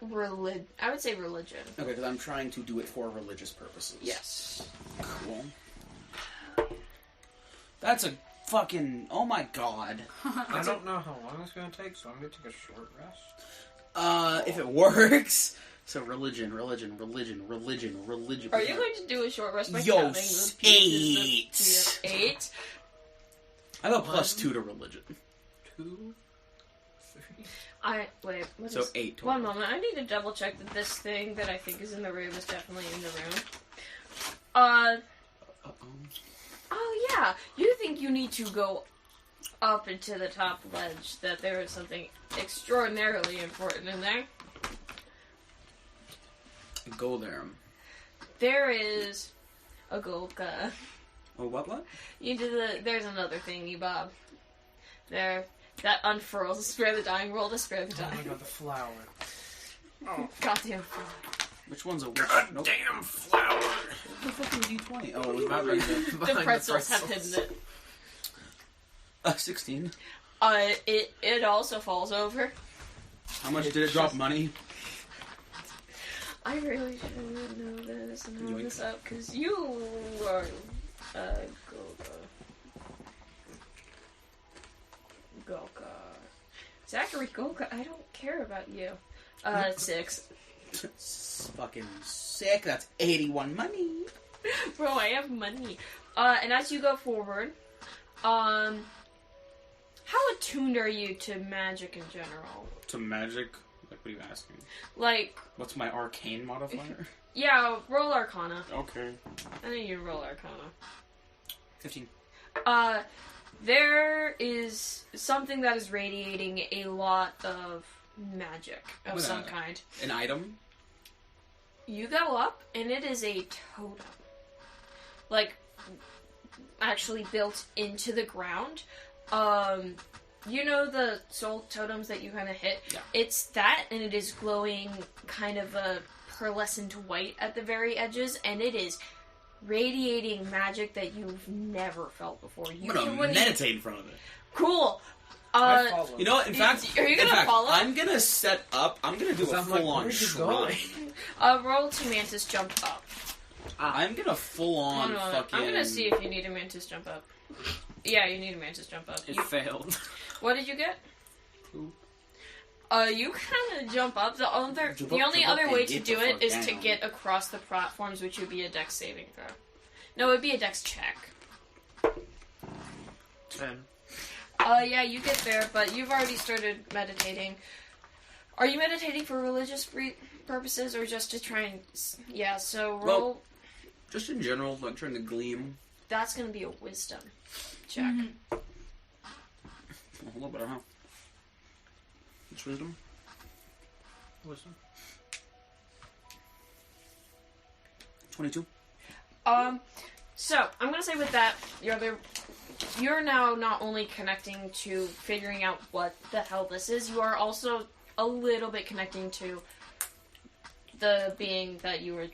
I would say religion. Okay, because I'm trying to do it for religious purposes. Yes. Cool. That's a fucking... Oh my god. I don't know how long it's going to take, so I'm going to take a short rest. If it works. So religion. Are you going to do a short rest by Yo, counting the pieces 8. of 8? I have a +2 to religion. 2, 3. Wait, what So is... 8 total. One moment, I need to double check that this thing that I think is in the room is definitely in the room. Oh yeah, you think you need to go up into the top ledge, that there is something extraordinarily important in there. Go there. There is a Golka. Oh, what? There's another thingy, Bob. There, that unfurls to spare the dying, roll to spare the Oh my dying. god, the flower. Goddamn flower. Which one's a witch? Nope. Damn flower! The fucking D20. Oh, it was not right there. The pretzels have hidden it. 16. It also falls over. How much did it drop money? I really should know this and hold Yoink. this up, because you are Golka. Zachary Golka, I don't care about you. 6. It's fucking sick. That's 81 money. Bro, I have money. And as you go forward, how attuned are you to magic in general? To magic? Like, what are you asking? Like, What's my arcane modifier? yeah, roll Arcana. Okay. I think you roll Arcana. 15. There is something that is radiating a lot of magic of What, some kind. An item? You go up, and it is a totem. Like, actually built into the ground. You know the soul totems that you kind of hit? Yeah. It's that, and it is glowing kind of a pearlescent white at the very edges, and it is radiating magic that you've never felt before. I'm gonna meditate in front of it. Cool. I follow. You know what? In fact, are you gonna follow? I'm gonna set up. I'm gonna do a I'm like, full-on where's he shrine. going? Roll to Mantis jump up. I'm gonna full-on fucking. I'm gonna see if you need a Mantis jump up. Yeah, you need a Mantis jump up. It failed. What did you get? 2. You kind of jump up. The only other way to do it is to get across the platforms, which would be a dex saving throw. No, it would be a dex check. 10. Yeah, you get there, but you've already started meditating. Are you meditating for religious purposes, or just to try and... Yeah, so roll... Well, just in general, like trying to gleam. That's going to be a wisdom check. A little better, huh? What's wisdom? Wisdom. 22. So, I'm going to say with that, you're now not only connecting to figuring out what the hell this is, you are also a little bit connecting to the being that you were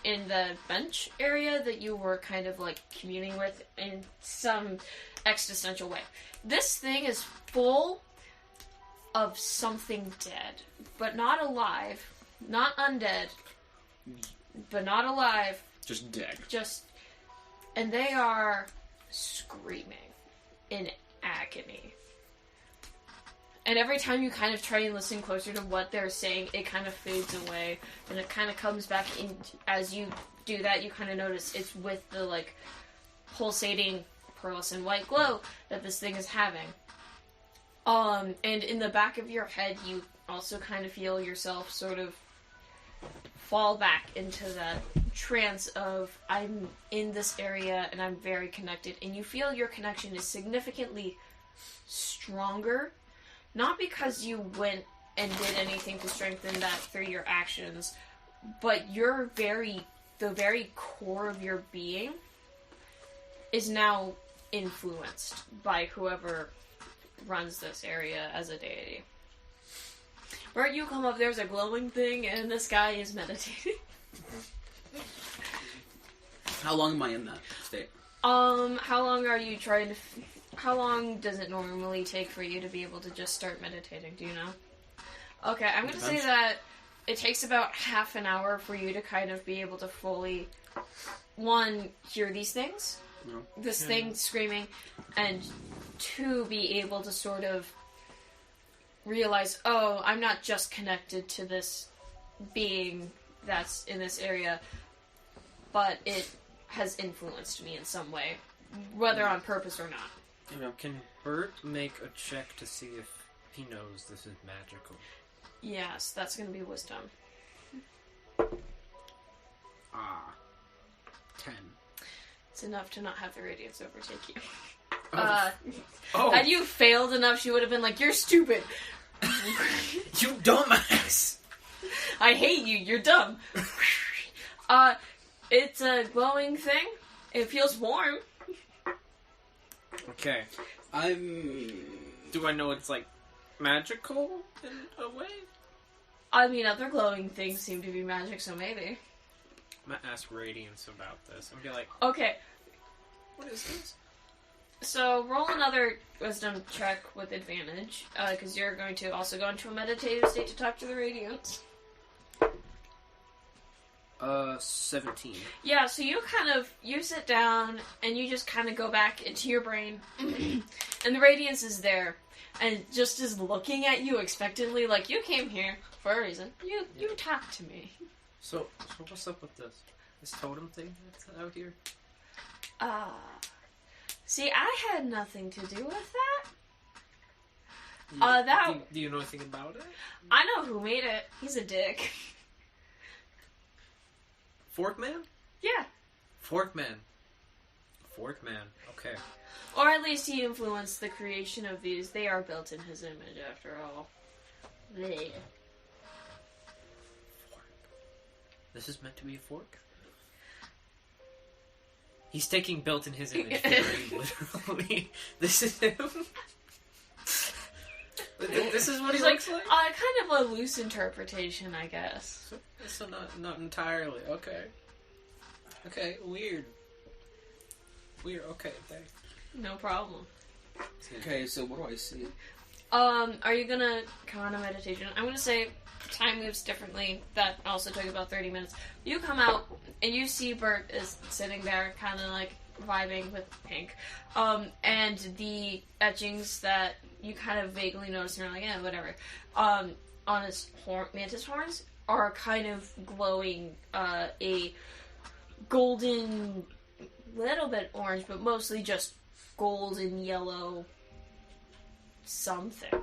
in the bench area that you were kind of like communing with in some existential way. This thing is full of something dead, but not alive, not undead, but not alive, Just dead. and they are screaming in agony. And every time you kind of try and listen closer to what they're saying, it kind of fades away, and it kind of comes back in. As you do that, you kind of notice it's with the, like, pulsating pearlescent white glow that this thing is having. And in the back of your head, you also kind of feel yourself sort of fall back into that trance of, I'm in this area and I'm very connected, and you feel your connection is significantly stronger, not because you went and did anything to strengthen that through your actions, but the very core of your being is now influenced by whoever runs this area as a deity. Bert, you come up, there's a glowing thing, and this guy is meditating. How long am I in that state? How long are you trying to... How long does it normally take for you to be able to just start meditating? Do you know? Okay, I'm going to say that it takes about half an hour for you to kind of be able to fully, one, hear these things, this thing screaming, and two, be able to sort of realize, oh, I'm not just connected to this being that's in this area, but it has influenced me in some way, whether on purpose or not. Can Bert make a check to see if he knows this is magical? Yes, that's going to be wisdom. 10. It's enough to not have the radiance overtake you. Oh. Had you failed enough, she would have been like, you're stupid. You dumbass! I hate you, you're dumb. It's a glowing thing. It feels warm. Okay. Do I know it's, like, magical in a way? I mean, other glowing things seem to be magic, so maybe. I'm gonna ask Radiance about this. I'm gonna be like, Okay, what is this? so roll another wisdom check with advantage, because you're going to also go into a meditative state to talk to the Radiance. 17. Yeah, so you sit down, and you just kind of go back into your brain, and the Radiance is there, and just is looking at you expectantly, like, you came here for a reason. You talk to me. So what's up with this totem thing that's out here? See, I had nothing to do with that. Do you know anything about it? I know who made it. He's a dick. Forkman? Yeah. Forkman. Okay. Or at least he influenced the creation of these. They are built in his image, after all. Bleh. This is meant to be a fork? He's taking built in his image very literally. This is him? This is what he looks like? Kind of a loose interpretation, I guess. So not entirely. Okay. Okay, weird. Okay, thanks. No problem. Okay, so what do I see? Are you gonna come on a meditation? I'm gonna say time moves differently. That also took about 30 minutes. You come out, and you see Bert is sitting there, kind of like vibing with Pink. And the etchings that you kind of vaguely notice, and you're like, yeah, whatever. On his mantis horns are kind of glowing a golden, little bit orange, but mostly just golden yellow something.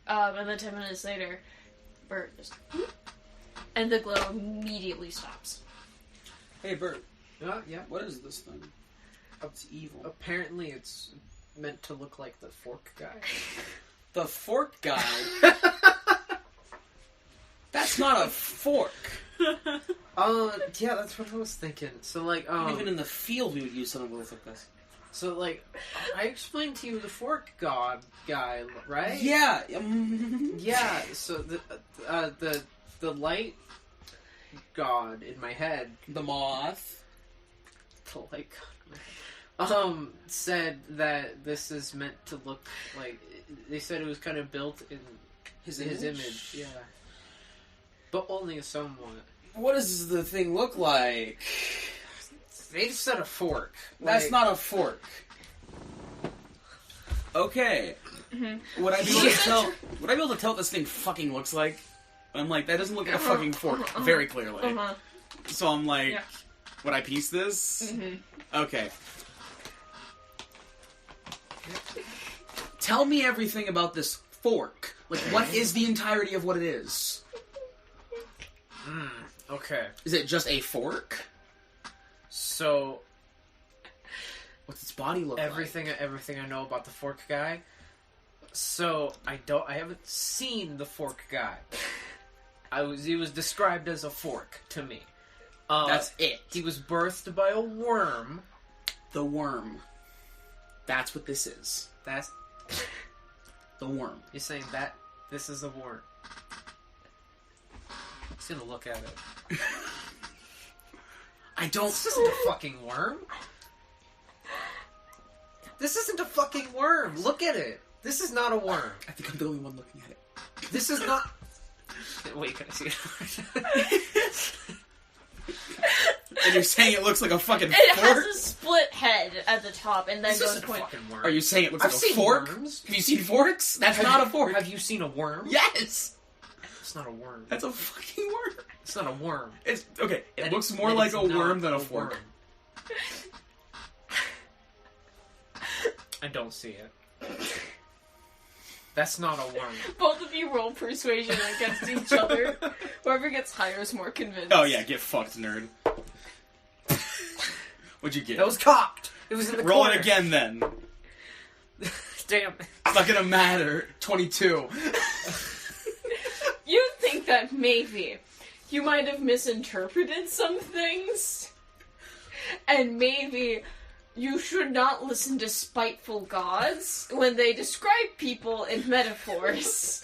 And then 10 minutes later, Bert just... And the glow immediately stops. Hey, Bert. Yeah. What is this thing? It's evil. Apparently it's meant to look like the fork guy. The fork guy? That's not a fork. Yeah, that's what I was thinking. So, like, Even in the field we would use something like this. So, like, I explained to you the fork god guy, right? Yeah. Yeah, so the light god in my head, The moth. the light god said that this is meant to look like, they said it was kind of built in his image, yeah. But only somewhat. What does the thing look like? They just said a fork. That's not a fork. Okay. Mm-hmm. Would I be able to tell? Would I be able to tell what this thing fucking looks like? I'm like, that doesn't look like a fucking fork, very clearly. So I'm like, Yeah. would I piece this? Mm-hmm. Okay. Tell me everything about this fork. Like, what is the entirety of what it is? Okay. Is it just a fork? So What's its body look everything I know about the fork guy. So I haven't seen the fork guy. He was described as a fork to me. That's it. He was birthed by a worm. The worm. That's what this is. That's... The worm. You're saying that this is a worm. He's gonna look at it. I don't... This isn't a fucking worm. This isn't a fucking worm. Look at it. This is not a worm. I think I'm the only one looking at it. This is not... Wait, can I see it? And you're saying it looks like a fucking It fork? has a split head at the top, and then This goes isn't a point. fucking worm. Are you saying it looks I've like a seen fork? worms. Have you seen forks? That's not a fork. Have you seen a worm? Yes! It's not a worm. That's a fucking worm. It's not a worm. It's okay. It That looks is- more that like is a not worm than a fork. worm. I don't see it. That's not a worm. Both of you roll persuasion against each other. Whoever gets higher is more convinced. Oh yeah, get fucked, nerd. What'd you get? That was cocked. It was in the Roll corner. it again then. Damn. It's not gonna matter. 22. You think that maybe you might have misinterpreted some things, and maybe you should not listen to spiteful gods when they describe people in metaphors.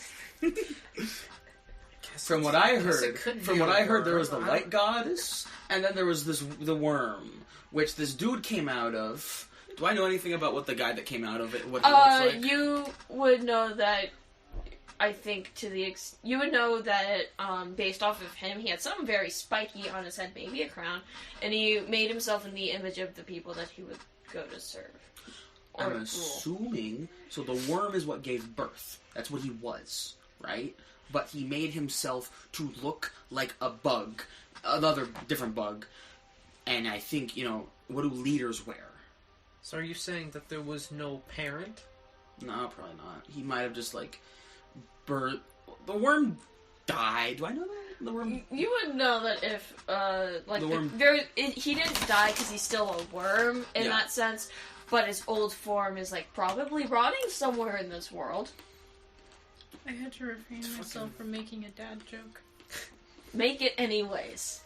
From what I Yes, it heard, could be from what a I heard, there worm. was the light goddess, and then there was the worm, which this dude came out of. Do I know anything about what the guy that came out of it? What he looks like? You would know that. I think you would know that based off of him, he had something very spiky on his head, maybe a crown, and he made himself in the image of the people that he would go to serve. Or I'm rule. assuming. So the worm is what gave birth. That's what he was, right? But he made himself to look like a bug, another different bug. And I think, what do leaders wear? So are you saying that there was no parent? No, probably not. He might have just birth. The worm died. Do I know that? The worm. You would know that if, The worm- he didn't die because he's still a worm in Yeah. that sense, but his old form is, probably rotting somewhere in this world. I had to refrain myself from making a dad joke. Make it anyways.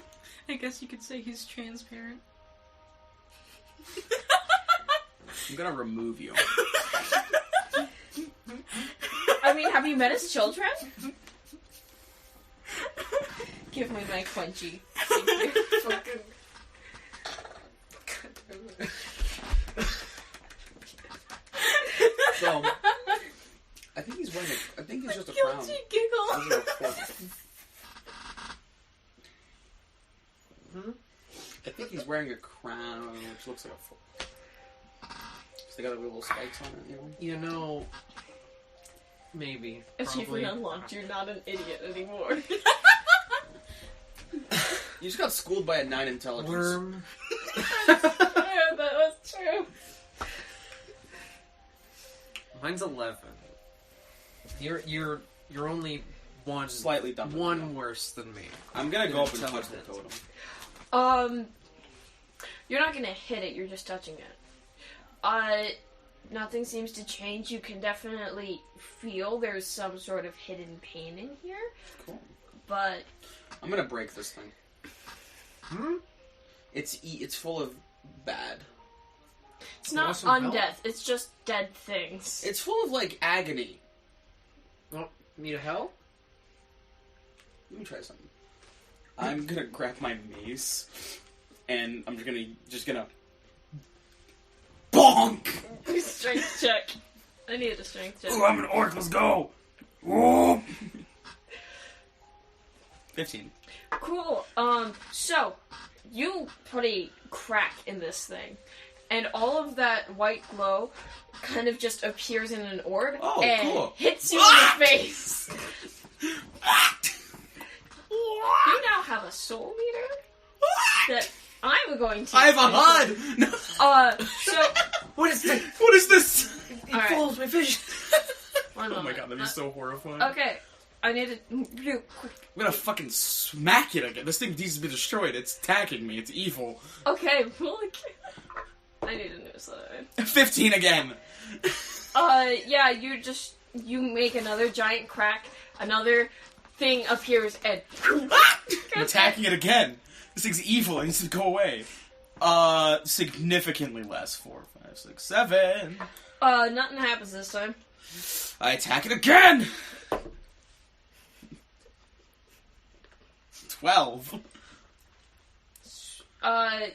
I guess you could say he's transparent. I'm gonna remove you. I mean, have you met his children? Give me my crunchy. Fucking... So, I think he's wearing I think he's just a crown. Guilty giggle. Isn't it a fork? I think he's wearing a crown, which looks like a fork. So they got little spikes on it, You know... Maybe. Achievement Probably. unlocked. You're not an idiot anymore. You just got schooled by a 9 intelligence. Worm. Yeah, that was true. Mine's 11. You're only one Slightly dumber. one worse than me. I'm gonna go up and touch the Intelligence. totem. You're not gonna hit it. You're just touching it. Nothing seems to change. You can definitely feel there's some sort of hidden pain in here, Cool. but I'm gonna break this thing. It's full of bad. it's not Want some help? undeath. It's just dead things. It's full of agony. Oh, need a help? Let me try something. I'm gonna grab my mace, and I'm just gonna bonk. Strength check. I need a strength check. Ooh, I'm an orc. Let's go. Ooh. 15. Cool. So you put a crack in this thing, and all of that white glow kind of just appears in an orb and cool. hits you in the face. You now have a soul meter that I'm going to. I have a HUD. No. So What is this? What is this? It Alright. follows my vision. one Oh my moment. god, that'd be so horrifying. Okay, I need to do quick. I'm gonna fucking smack it again. This thing needs to be destroyed. It's attacking me. It's evil. Okay, look. I need a new slide. 15 again. Yeah, you make another giant crack. Another thing appears and I'm attacking it again. This thing's evil. It needs to go away. Significantly less. 4, 5, 6, 7. Nothing happens this time. I attack it again! 12.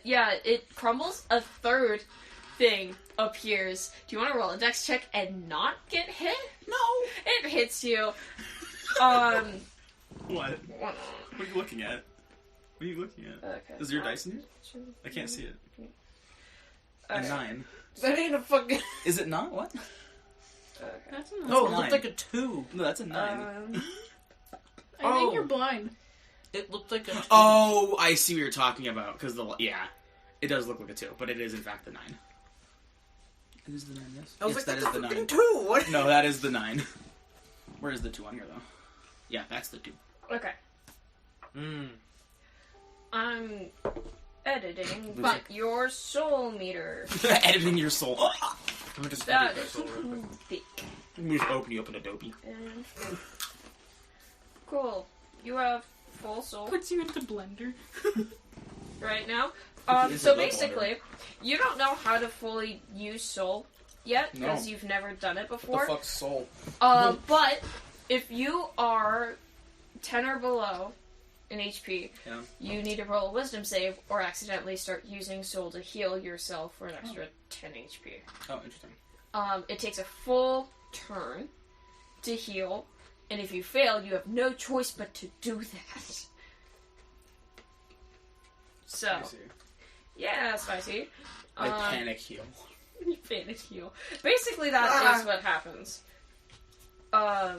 Yeah, it crumbles. A third thing appears. Do you want to roll a dex check and not get hit? No! It hits you. What? What are you looking at? What are you looking at? Okay. Is your dice in here? I can't see it. A 9. That ain't a fucking... Is it not? What? Okay. That's No, it Nine. looked like a 2. No, that's a 9. I think you're blind. It looked like a 2. Oh, I see what you're talking about. Because it does look like a 2, but it is in fact the 9. It is the 9, yes. I was Yes, like, that that's is the a fucking 9. 2! What? No, that is the 9. Where is the 2 on here, though? Yeah, that's the 2. Okay. I'm editing, Lose but your soul meter. Editing your soul. I'm just That gonna is do that real quick. thick. Let me just open Adobe. And cool. You have full soul Puts you into Blender. right now. It's So a love basically, you don't know how to fully use soul yet because No. you've never done it What the before. fuck's soul? But if you are 10 or below in HP, Yeah. you need to roll a wisdom save or accidentally start using soul to heal yourself for an extra 10 HP. Oh, interesting. It takes a full turn to heal, and if you fail, you have no choice but to do that. So, Spicy. yeah, spicy. I panic heal. You panic heal. Basically, that is what happens. Huh.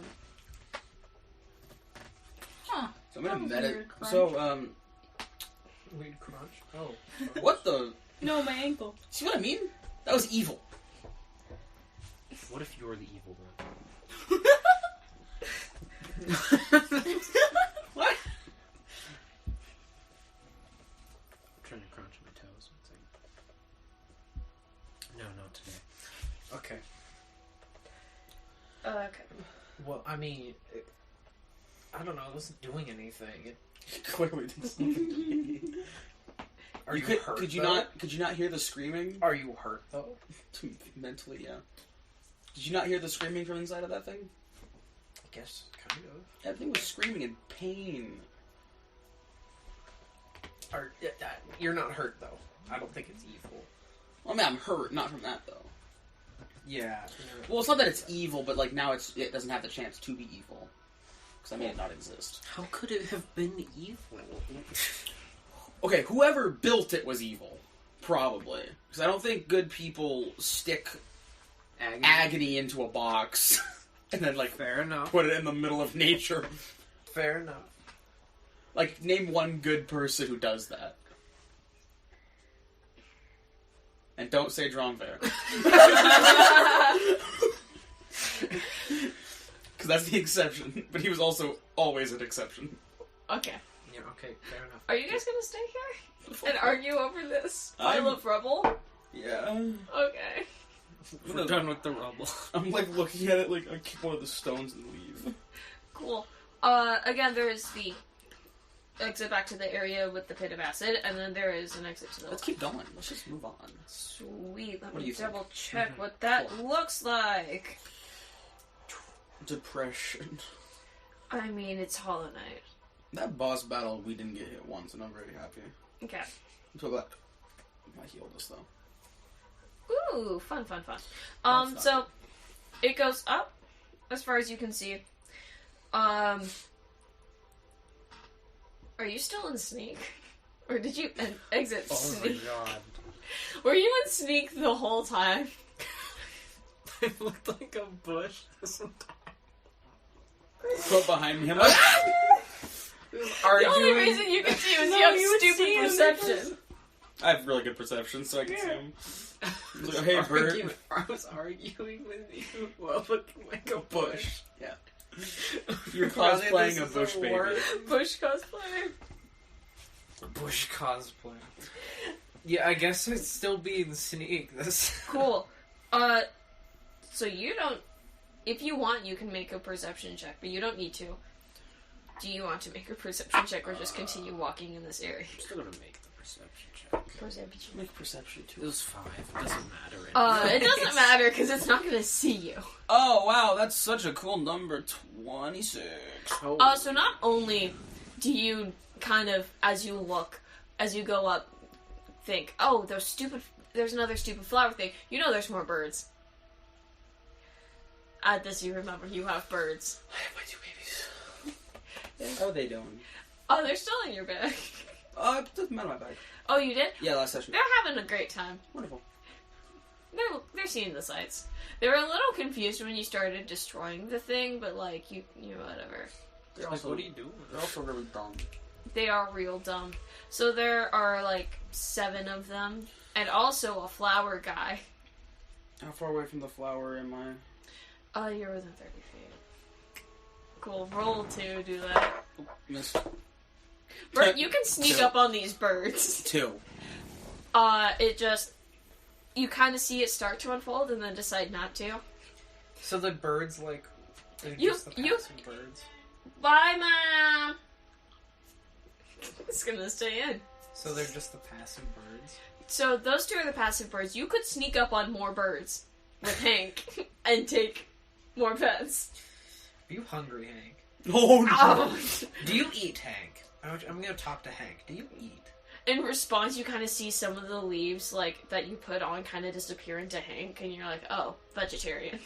So I'm gonna That was a meta. weird crunch. So, Weird crunch. Oh. what the? No, my ankle. See what I mean? That was evil. What if you're the evil one? What? I'm trying to crunch my toes. It's like... No, not today. Okay. Okay. Well, I mean... I don't know. It wasn't doing anything. Clearly did something. Are you hurt, Could you though? not? Could you not hear the screaming? Are you hurt, though? Mentally, yeah. Did you not hear the screaming from inside of that thing? I guess, kind of. That thing was screaming in pain. You're not hurt, though. I don't think it's evil. Well, I mean, I'm hurt, not from that though. Yeah. Well, it's not that it's evil, but like now it doesn't have the chance to be evil because I made it not exist. How could it have been evil? Okay, whoever built it was evil, probably, because I don't think good people stick agony into a box and then like Fair enough. put it in the middle of nature. Fair enough. Like, name one good person who does that. And don't say Dronfair. Because that's the exception. But he was also always an exception. Okay. Yeah, okay, fair enough. Are you guys gonna stay here and argue over this I'm- pile of rubble? Yeah. Okay. We're done with the rubble. I'm like looking at it like I keep one of the stones and leave. Cool. Again, there is the exit back to the area with the pit of acid, and then there is an exit to the Let's left. keep going. Let's just move on. Sweet. Let What do me you think? double check what that looks like. Depression. I mean, it's Hollow Knight. That boss battle, we didn't get hit once, and I'm very happy. Okay. I'm so glad. I healed us though. Ooh, fun. That's So not it goes up as far as you can see. Are you still in Sneak? Or did you exit Oh Sneak? my god. Were you in Sneak the whole time? It looked like a bush. Put behind me. I'm like, The only reason you can see was you have stupid perception. I have really good perception, so I can see him. He's like, hey, bird. I was arguing with you while looking like a bush. Yeah. You're cosplaying a bush baby. Bush cosplay. Bush cosplay. Yeah, I guess I'd still be in Sneak. This. Cool. So you don't... If you want, you can make a perception check, but you don't need to. Do you want to make a perception check or just continue walking in this area? I'm still gonna make the perception check. Perception. Make perception It too. was 5. It doesn't matter. It doesn't matter because it's not going to see you. Oh wow, that's such a cool number. 26. So not only do you kind of, as you go up, think, oh, there's another stupid flower thing. You know there's more birds. At this, you remember you have birds. I have my 2 babies. How are they doing? Oh, they're still in your bag. I took them out of my bag. Oh, you did? Yeah, last session. They're having a great time. Wonderful. They're seeing the sights. They were a little confused when you started destroying the thing, but like you whatever. They're Like, also, what are you doing? they're also really dumb. They are real dumb. So there are like 7 of them, and also a flower guy. How far away from the flower am I? You're within 30 feet. Cool. Roll to do that. Oh, missed. Bert, you can sneak 2. up on these birds. 2. You kind of see it start to unfold and then decide not to. So the birds, like, they're You- just the you- passing birds. Bye, Mom! It's gonna stay in. So they're just the passing birds. So those 2 are the passive birds. You could sneak up on more birds with Hank and take more pets. Are you hungry, Hank? Oh no! Oh. Do you eat, Hank? I'm gonna talk to Hank. Do you eat? In response, you kind of see some of the leaves like that you put on kind of disappear into Hank, and you're like, "Oh, vegetarian."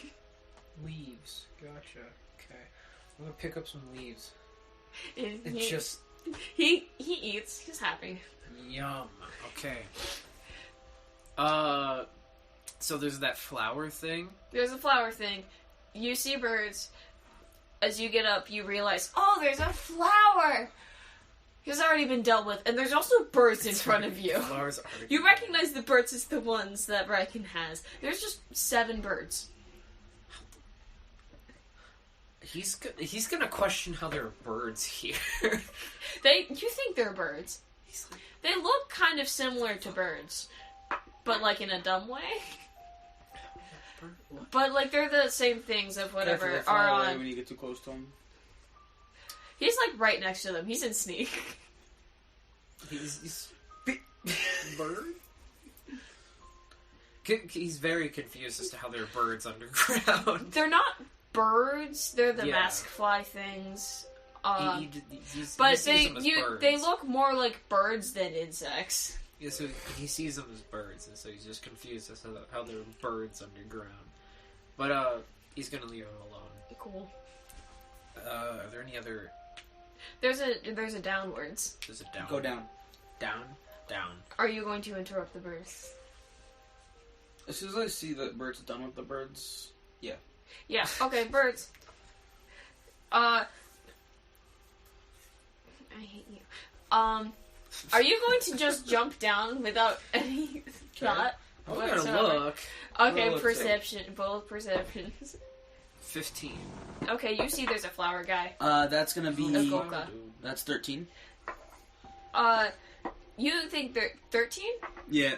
Leaves. Gotcha. Okay. I'm gonna pick up some leaves. And It he, just he eats. He's happy. yum. Okay. So there's that flower thing. There's a flower thing. You see birds. As you get up, you realize, oh, there's a flower. It's already been dealt with, and there's also birds in front of you. Flowers are. You recognize the birds as the ones that Riken has. There's just 7 birds. He's gonna question how there are birds here. You think they're birds. He's like, They look kind of similar to birds, but like in a dumb way. bird? What? But like they're the same things of whatever Careful, they are fly away on. when you get too close to them. He's like right next to them. He's in sneak. He's bird. He's very confused as to how there are birds underground. They're not birds. They're the Yeah. mask fly things. But But they look more like birds than insects. Yeah, so he sees them as birds, and so he's just confused as to how there are birds underground. But he's gonna leave him alone. Cool. Are there any other? There's a downwards. There's a down. Go down. Down. Are you going to interrupt the birds? As soon as I see that Bert's done with the birds, Yeah. Okay, birds. I hate you. Are you going to just jump down without any thought? I'm whatsoever? gonna look. Okay, Roll it, perception. Both perceptions. 15. Okay, you see there's a flower guy. that's gonna A be. Golka. That's 13. You think they're 13? Yeah,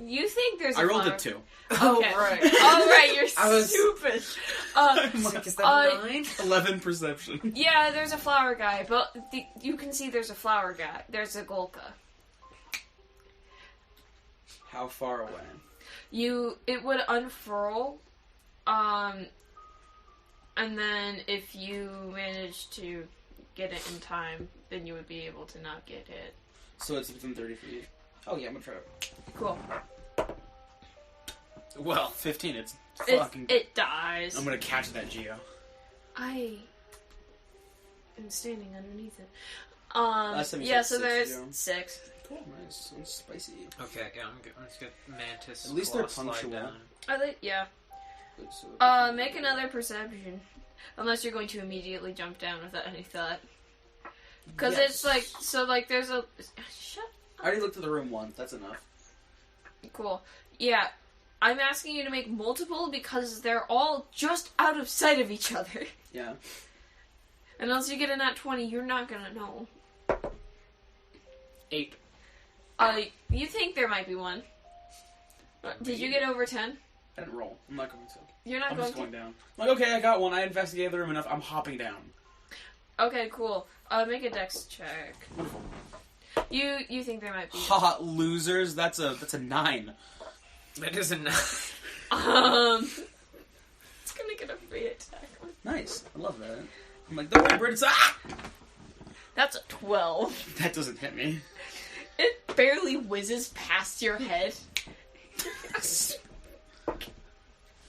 You think there's a I rolled flower... a 2. Oh Okay. right. Oh, right, you're I was- stupid. Is that a 9? 11 perception. Yeah, there's a flower guy, but you can see there's a flower guy. There's a Golka. How far away? It would unfurl, and then if you manage to get it in time, then you would be able to not get hit. So it's within 30 feet. Oh yeah, I'm gonna try it. Cool. Well, 15. It's It, fucking. it dies. I'm gonna catch that Geo. I am standing underneath it. Last time you Yeah, said so 6, there's Geo. 6. Cool, nice. Sounds spicy. Okay, yeah, I'm just gonna mantis. At least they're slide punctual. down. Are they? Yeah. Good, so Make another perception. Unless you're going to immediately jump down without any thought. Because it's like, so like there's a... Shut I already looked at the room once. That's enough. Cool. Yeah. I'm asking you to make multiple because they're all just out of sight of each other. Yeah. Unless you get a nat 20, you're not gonna know. 8. You think there might be one. Did you get over 10? I didn't roll. I'm not going to. You're not I'm going just to? going down. I'm like, okay, I got one. I investigated the room enough. I'm hopping down. Okay, cool. Make a dex check. You think there might be... Haha, losers. That's a 9. That is a 9. It's gonna get a free attack. Nice. I love that. I'm like, don't worry, Bert. It's That's a 12. That doesn't hit me. It barely whizzes past your head.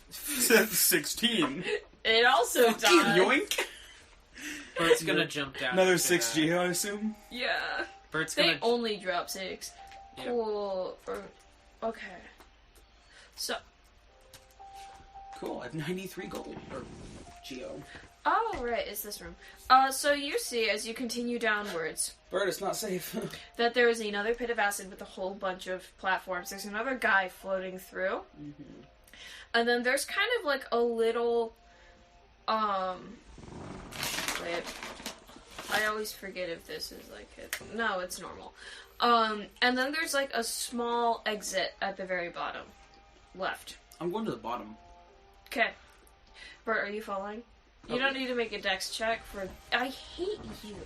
16. It also dies. Yoink. Bert's gonna jump down. Another 6G, I assume? Yeah. Bert's They gonna... only drop 6. Yeah. Cool. Okay. So. Cool, I have 93 gold. Or Geo. Oh, right, it's this room. So you see, as you continue downwards, Bert, it's not safe. that there is another pit of acid with a whole bunch of platforms. There's another guy floating through. Mm-hmm. And then there's kind of like a little, wait. I always forget if this is like no, it's normal. And then there's like a small exit at the very bottom, left. I'm going to the bottom. Okay. Bert, are you following? You don't need to make a dex check for... I hate you.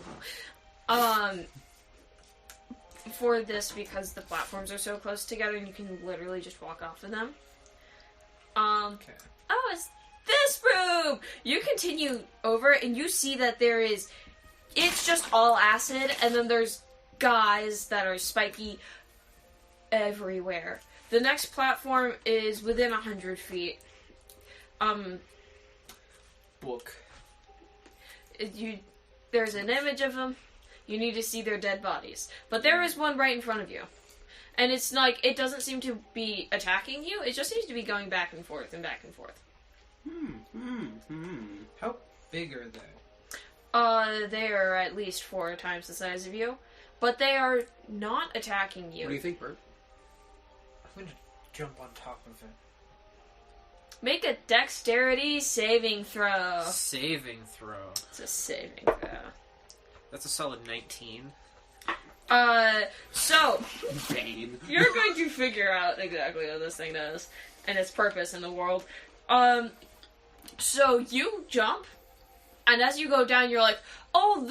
For this, because the platforms are so close together and you can literally just walk off of them. Okay. Oh, it's this room! You continue over and you see that there is... It's just all acid, and then there's guys that are spiky everywhere. The next platform is within 100 feet. Book. There's an image of them. You need to see their dead bodies. But there is one right in front of you. And it's like, it doesn't seem to be attacking you. It just seems to be going back and forth and back and forth. How big are they? They are at least 4 times the size of you. But they are not attacking you. What do you think, Bert? I'm gonna jump on top of it. Make a dexterity saving throw. Saving throw. It's a saving throw. That's a solid 19. So... Bane. You're going to figure out exactly what this thing does and its purpose in the world. So you jump, and as you go down, you're like, oh,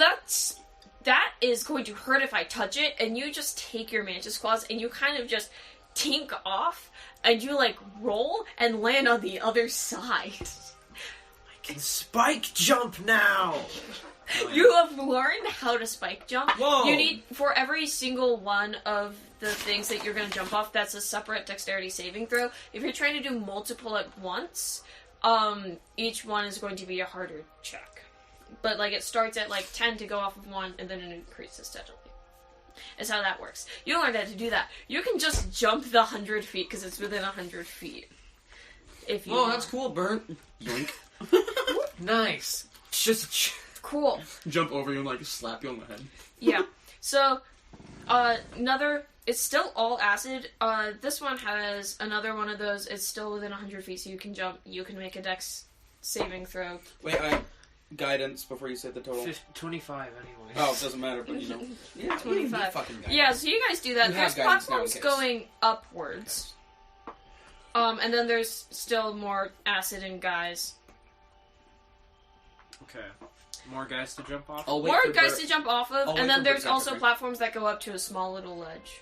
that is going to hurt if I touch it, and you just take your mantis claws and you kind of just tink off, and you like roll and land on the other side. I can spike jump now! You have learned how to spike jump. Whoa! You need, for every single one of the things that you're going to jump off, that's a separate dexterity saving throw. If you're trying to do multiple at once, each one is going to be a harder check. But, like, it starts at, like, 10 to go off of one, and then it increases steadily. That's how that works. You learned how to do that. You can just jump the 100 feet, because it's within 100 feet. If you want. That's cool, Bert. Yoink. Nice. Just... Cool. Jump over you and, like, slap you on the head. Yeah. So, it's still all acid. This one has another one of those. It's still within 100 feet, so you can jump. You can make a dex saving throw. Wait, guidance before you say the total. 25 anyway. Oh, it doesn't matter, but you know. Yeah, 25. Fucking guidance. Yeah, so you guys do that. You There's have guidance now in platforms case. going upwards. And then there's still more acid and guys. Okay. More guys to jump off? I'll wait More for guys Bert. to jump off of, I'll wait and then for there's Bert also after. platforms that go up to a small little ledge.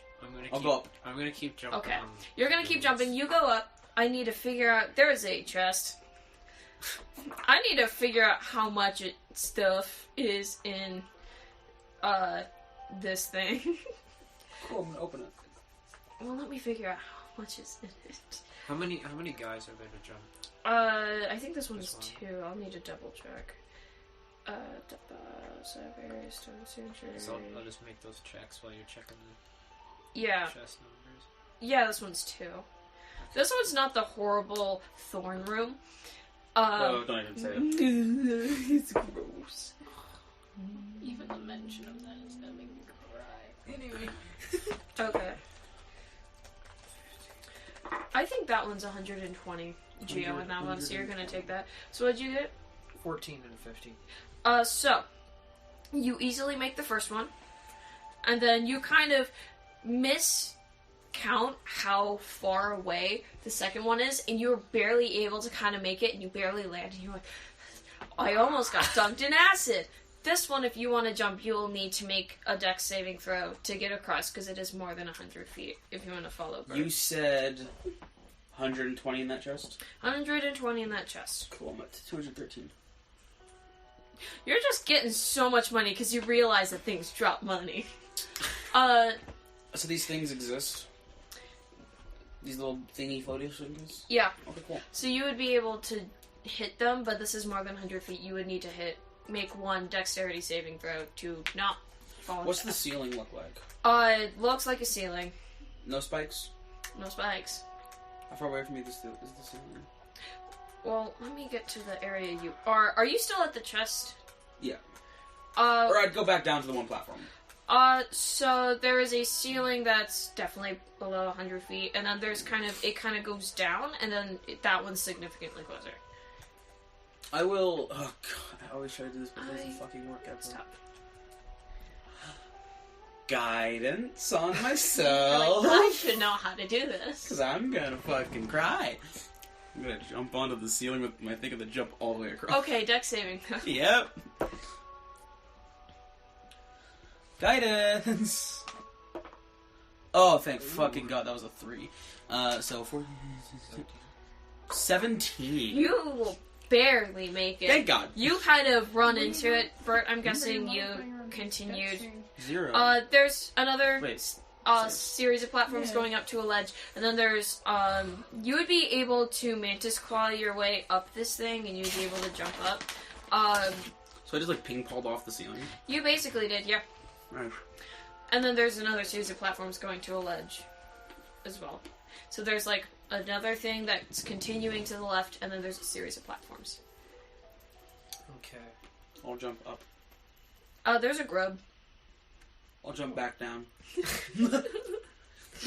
I'll go up. I'm gonna keep jumping. Okay. On You're gonna keep jumping. You go up. I need to figure out... There's a chest. I need to figure out how much stuff is in, this thing. Cool, I'm gonna open it. Well, let me figure out how much is in it. How many guys are there to jump? I think this one's This 2. I'll need to double check. So I'll just make those checks while you're checking the Yeah. chest numbers. Yeah, this one's 2. This one's not the horrible thorn room. No, don't even say it. It's gross. Even the mention of that is gonna make me cry. Anyway. Okay. I think that one's 120 Geo in that one, so you're gonna take that. So what'd you get? 14 and 15. So, you easily make the first one, and then you kind of miscount how far away the second one is, and you're barely able to kind of make it, and you barely land, and you're like, I almost got dunked in acid. this one, if you want to jump, you'll need to make a dex saving throw to get across, because it is more than 100 feet if you want to follow Bert. You said 120 in that chest? 120 in that chest. Cool, I'm at 213. You're just getting so much money because you realize that things drop money. So these things exist? These little thingy floaty things? Yeah. Okay, cool. So you would be able to hit them, but this is more than 100 feet. You would need to make one dexterity saving throw to not fall. What's the ceiling look like? It looks like a ceiling. No spikes? No spikes. How far away from me is the ceiling? Well, let me get to the area you are. Are you still at the chest? Yeah. Or I'd go back down to the one platform. So there is a ceiling that's definitely below 100 feet, and then there's it kind of goes down, and then that one's significantly closer. I will... Oh, God. I always try to do this, but it doesn't fucking work out. Stop. Guidance on myself. I should know how to do this. Because I'm gonna fucking cry. I'm gonna jump onto the ceiling with my thing of the jump all the way across. Okay, dex saving. Yep. Guidance! Oh, thank fucking God, that was a 3. So 14... 17. You will barely make it. Thank God. You kind of run into it. Bert, I'm guessing you continued. 0. There's another Wait. series of platforms going up to a ledge, and then there's, you would be able to mantis claw your way up this thing, and you'd be able to jump up. So I just, like, ping-ponged off the ceiling? You basically did, yeah. Right. And then there's another series of platforms going to a ledge as well. So there's, like, another thing that's continuing to the left, and then there's a series of platforms. Okay. I'll jump up. There's a grub. I'll jump back down.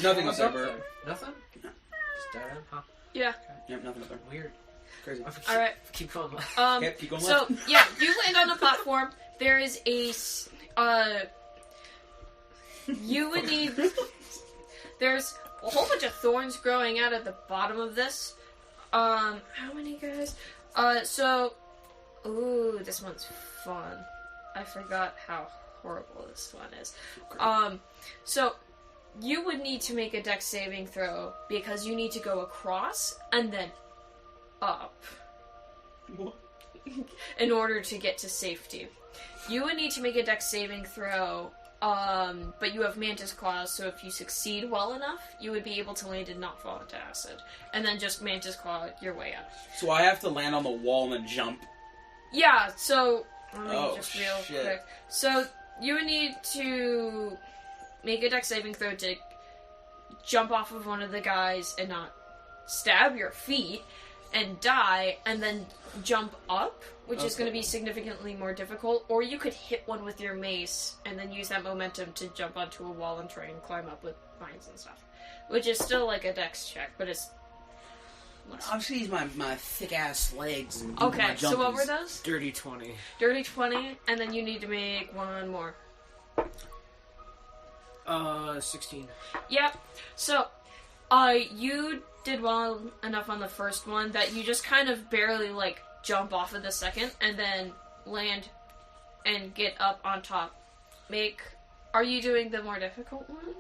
Nothing up there, Bert. Nothing? No. Just down, huh? Yeah. Yep, nothing up there. Weird. Crazy. Alright. Keep going. Okay, keep going So, left. yeah, you land on the platform. There is you would need... There's a whole bunch of thorns growing out at the bottom of this. How many guys? Ooh, this one's fun. I forgot how horrible this one is. So, you would need to make a dex saving throw because you need to go across and then up. What? In order to get to safety. You would need to make a dex saving throw, but you have mantis claws, so if you succeed well enough, you would be able to land and not fall into acid. And then just mantis claw your way up. So I have to land on the wall and then jump? Yeah, so... Let me Oh, just real shit. quick. So, you would need to make a dex saving throw to jump off of one of the guys and not stab your feet and die, and then jump up, which is going to be significantly more difficult. Or you could hit one with your mace and then use that momentum to jump onto a wall and try and climb up with vines and stuff. Which is still like a dex check, but it's less. I'll just use my thick-ass legs and do my Okay, so what jumpies. were those? Dirty 20. Dirty 20, and then you need to make one more. 16. Yep. So, you did well enough on the first one that you just kind of barely, like, jump off of the second, and then land and get up on top. Are you doing the more difficult one?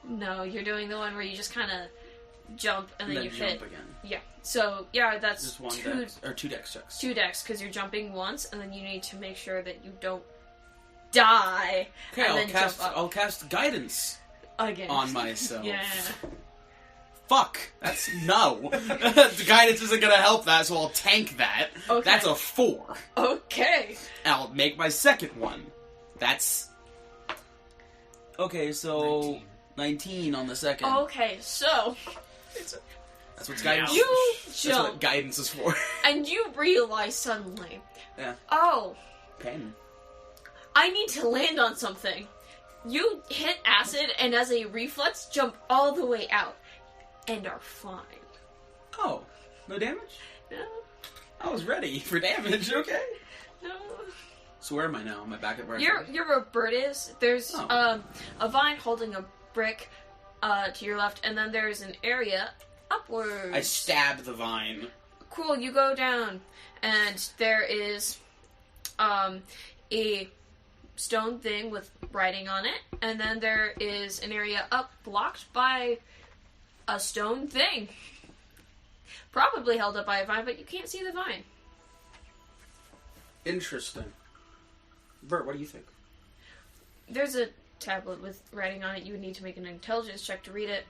No, you're doing the one where you just kind of jump and then you jump hit. again. Yeah. So, yeah, that's Just one two dex, or 2 dex checks. decks, because you're jumping once, and then you need to make sure that you don't die. Okay, and I'll then cast. jump up. I'll cast guidance Again. on myself. Yeah. Fuck. That's no. The guidance isn't gonna help that, so I'll tank that. Okay. That's a 4. Okay. I'll make my second one. That's okay. So 19 on the second. Okay, so That's what guidance. you That's what jump, guidance is for. and you realize suddenly, Yeah. oh, Pen. I need to land on something. You hit acid, and as a reflex, jump all the way out, and are fine. Oh, no damage? No, I was ready for damage. Okay. no. So where am I now? Am I back at where I You're started? where Bert is. There's Oh. a vine holding a brick to your left, and then there's an area upwards. I stab the vine. Cool, you go down, and there is a stone thing with writing on it, and then there is an area up blocked by a stone thing. Probably held up by a vine, but you can't see the vine. Interesting. Bert, what do you think? There's a tablet with writing on it. You would need to make an intelligence check to read it.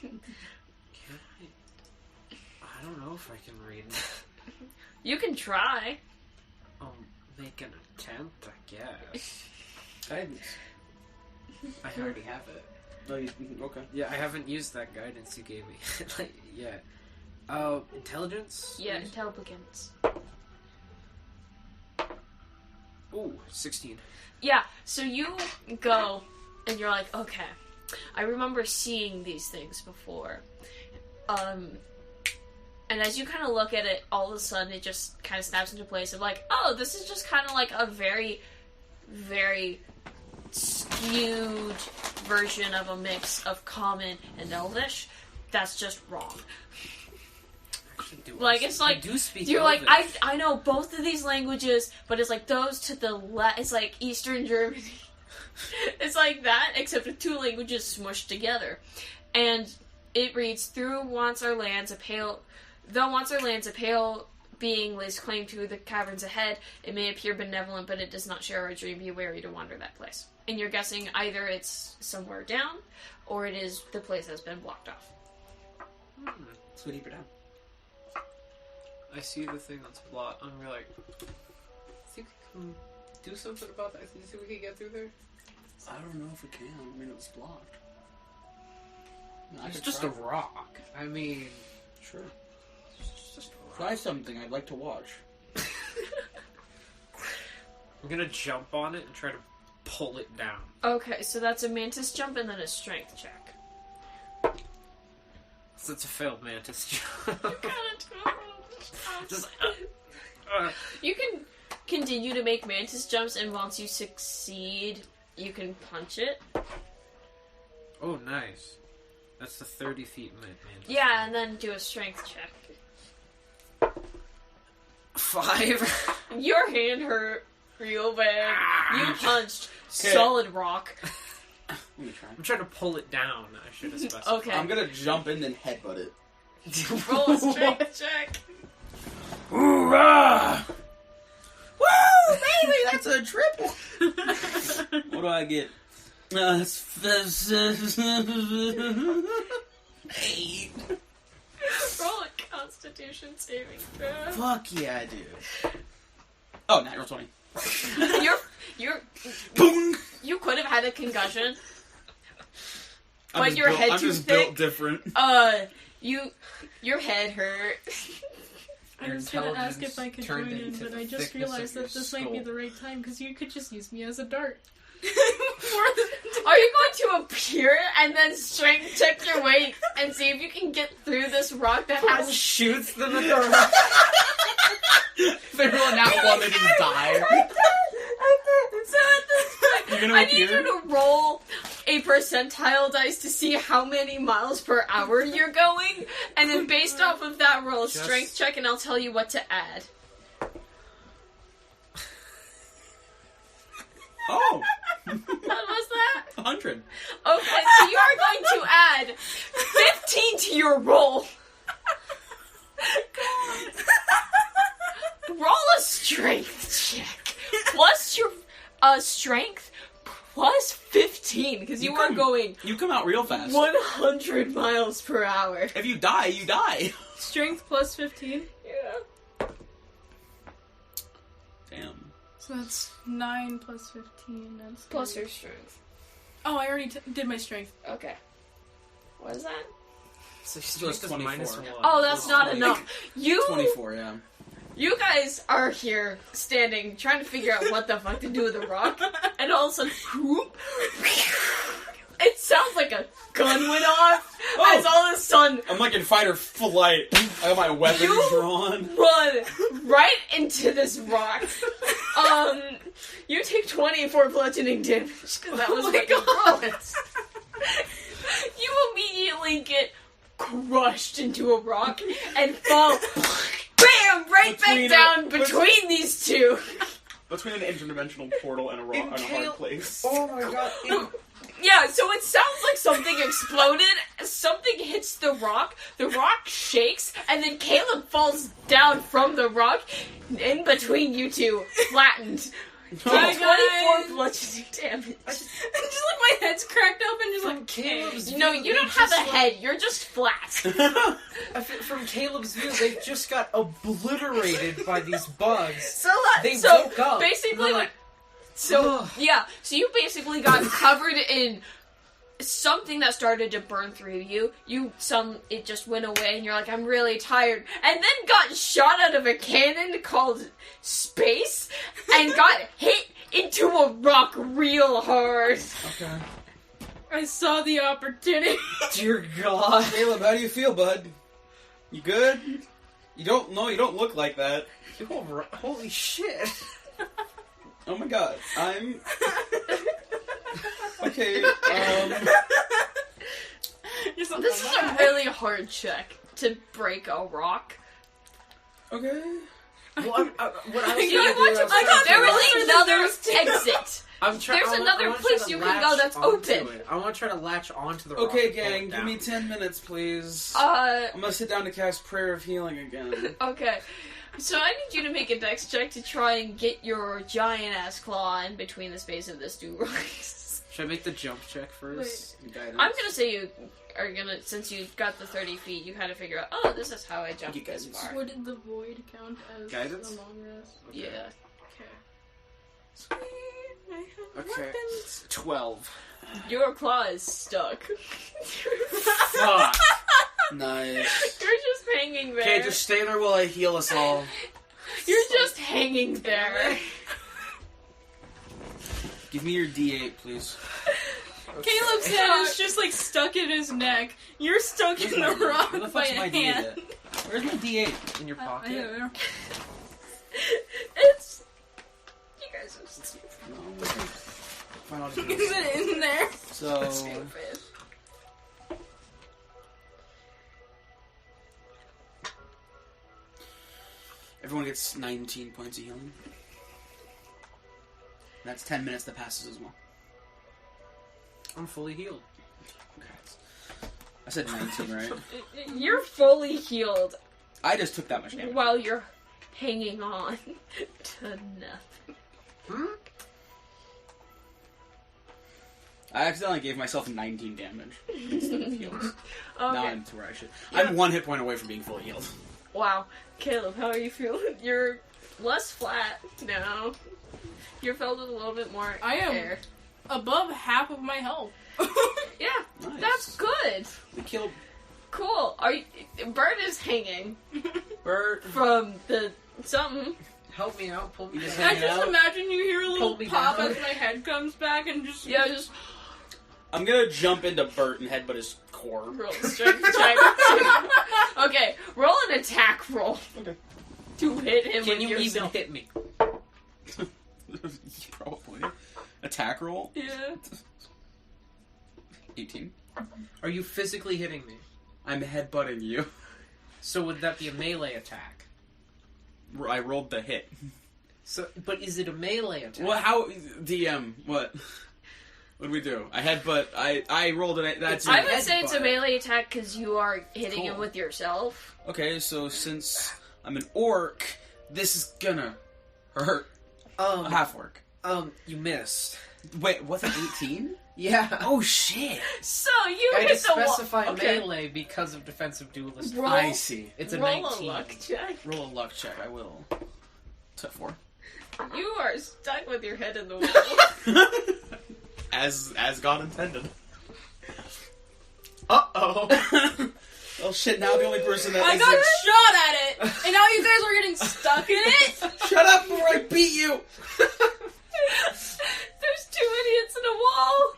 Can I don't know if I can read it. You can try. Make an attempt, I guess. Guidance. I already have it. No, okay. Yeah, I haven't used that guidance you gave me yet. Intelligence? Yeah, intelligence. Ooh, 16. Yeah, so you go, and you're like, okay, I remember seeing these things before. And as you kind of look at it, all of a sudden it just kind of snaps into place of like, oh, this is just kind of like a very, very skewed version of a mix of Common and Elvish. That's just wrong. Like, it's like, I do speak you're Elvish. like, I know both of these languages, but it's like those to the left, it's like Eastern Germany. It's like that, except with two languages smushed together. And it reads, though once our lands a pale being lays claim to the caverns ahead, it may appear benevolent, but it does not share our dream. Be wary to wander that place. And you're guessing either it's somewhere down, or it is the place that's been blocked off. Let's go deeper down. I see the thing that's blocked. I'm like, think we can do something about that? You think we can get through there? I don't know if we can. I mean, it was blocked. It's just a rock. I mean, sure. it's just a rock. Try something I'd like to watch. I'm gonna jump on it and try to pull it down. Okay, so that's a mantis jump and then a strength check. So it's a failed mantis jump. You gotta Just, You can continue to make mantis jumps, and once you succeed, you can punch it. Oh, nice. That's the 30 feet mantis. Yeah, and then do a strength check. 5. Your hand hurt real bad. You punched Okay. solid rock. Let me try. I'm trying to pull it down. I should have specified. Okay. I'm gonna jump in and headbutt it. Roll a strength check. Hoorah! Woo, baby, that's a triple. What do I get? 8. Roll a Constitution saving throw. Fuck yeah, I do. Oh, natural 20. You're Boom! you could have had a concussion, I'm but just your built- head I'm too just thick. built different. Your head hurt. I was gonna ask if I could join in, but I just realized that this might be the right time because you could just use me as a dart. Are you going to appear and then strength check your weight and see if you can get through this rock that has Shoots them at the rock. They're rolling out one, they just die. So at this point, You're gonna I need appear? you to roll a percentile dice to see how many miles per hour you're going, and then based off of that, roll a Just- strength check, and I'll tell you what to add. Oh! What was that? 100. Okay, so you are going to add 15 to your roll. Roll a strength check. Plus your strength plus 15, because you are going You come out real fast. 100 miles per hour. If you die, you die. Strength plus 15. Yeah. Damn. So that's 9 plus 15. That's Plus 30. your strength. Oh, I already did my strength. Okay. What is that? So it's 24. -1. Oh, that's not 20. enough. 24, yeah. You guys are here standing trying to figure out what the fuck to do with the rock, and all of a sudden, whoop, it sounds like a gun went off. Oh. As all of a sudden, I'm like in fight or flight. I got my weapons You- drawn. run right into this rock. You take 24 bludgeoning damage because that was what you rolled. You immediately get crushed into a rock and fall, bam, right Between back down between these two. between an interdimensional portal and a hard place. Oh my god. Yeah, so it sounds like something exploded, something hits the rock shakes, and then Caleb falls down from the rock in between you two, flattened. Hi, 24 bludgeoning damage. And just like my head's cracked open, just From like Caleb's No, view, you don't they have a just, head, you're just flat. From Caleb's view, they just got obliterated by these bugs. So They woke up. basically, and they're like, so you basically got covered in something that started to burn through you. It just went away, and you're like, I'm really tired, and then got shot out of a cannon called space, and got hit into a rock real hard. Okay. I saw the opportunity. Dear God. Caleb, how do you feel, bud? You good? You don't look like that. Holy shit. Oh my god. I'm... Okay, This is a really hard check to break a rock. Okay. Well, what I was You gonna want do, to I was there trying is another exit. There's another place you can go that's open. I want to try to latch onto the rock. Okay, and pull gang, it give me down. 10 minutes, please. Uh, I'm gonna sit down to cast Prayer of Healing again. okay. So I need you to make a dex check to try and get your giant ass claw in between the space of this two rocks. Should I make the jump check first? Guidance? I'm gonna say you are gonna, since you got the 30 feet, you kind of figure out, oh, this is how I jump You this guys- far. What did the void count as? Guidance? A long rest? Yeah. Okay. Okay. 12. Your claw is stuck. Fuck. Nice. You're just hanging there. Okay, just stay there while I heal us all. You're just hanging there. Give me your D8, please. Caleb's head is just like stuck in his neck. You're stuck in the rock Where the by fuck's a my hand. D8 at? Where's my D8? In your I pocket? don't know. It's... You guys are stupid. No, find out Is it in there? So, Stupid. everyone gets 19 points of healing. That's 10 minutes that passes as well. I'm fully healed. Okay. I said 19, right? You're fully healed I just took that much damage. while you're hanging on to nothing. Hmm? I accidentally gave myself 19 damage instead of heals. Now Okay. I'm to where I should. I'm 1 hit point away from being fully healed. Wow. Caleb, how are you feeling? You're less flat now. You're filled with a little bit more I am- air. Above half of my health. Yeah, Nice. that's good. We killed Cool. Bert is hanging Bert, from the something. help me out. Pull me You just down. I just imagine you hear a little Pull me pop down. as my head comes back and just Yeah, just I'm gonna jump into Bert and headbutt his core. roll a strength check. Okay, roll an attack roll. Okay. To hit him Can with you even yourself. hit me? Probably. Attack roll? Yeah. 18. Are you physically hitting me? I'm headbutting you. So would that be a melee attack? I rolled the hit. So, but is it a melee attack? Well, how... DM, what? What do we do? I headbutt... I rolled it... That's I it. would say it's a headbutt. melee attack because you are hitting him Cool. with yourself. Okay, so since I'm an orc, this is gonna hurt. Half orc. You missed. Wait, what's it, 18? Yeah. Oh, shit. So you I hit just the wall. specify Okay. melee because of defensive duelist. Roll- I see. It's a roll 19. a luck check. Roll a luck check, I will. It's a 4. You are stuck with your head in the wall. As God intended. Uh-oh. Oh shit, now the only person that I is got there- shot at it, and now you guys are getting stuck in it. Shut up before I beat you! There's 2 idiots in a wall.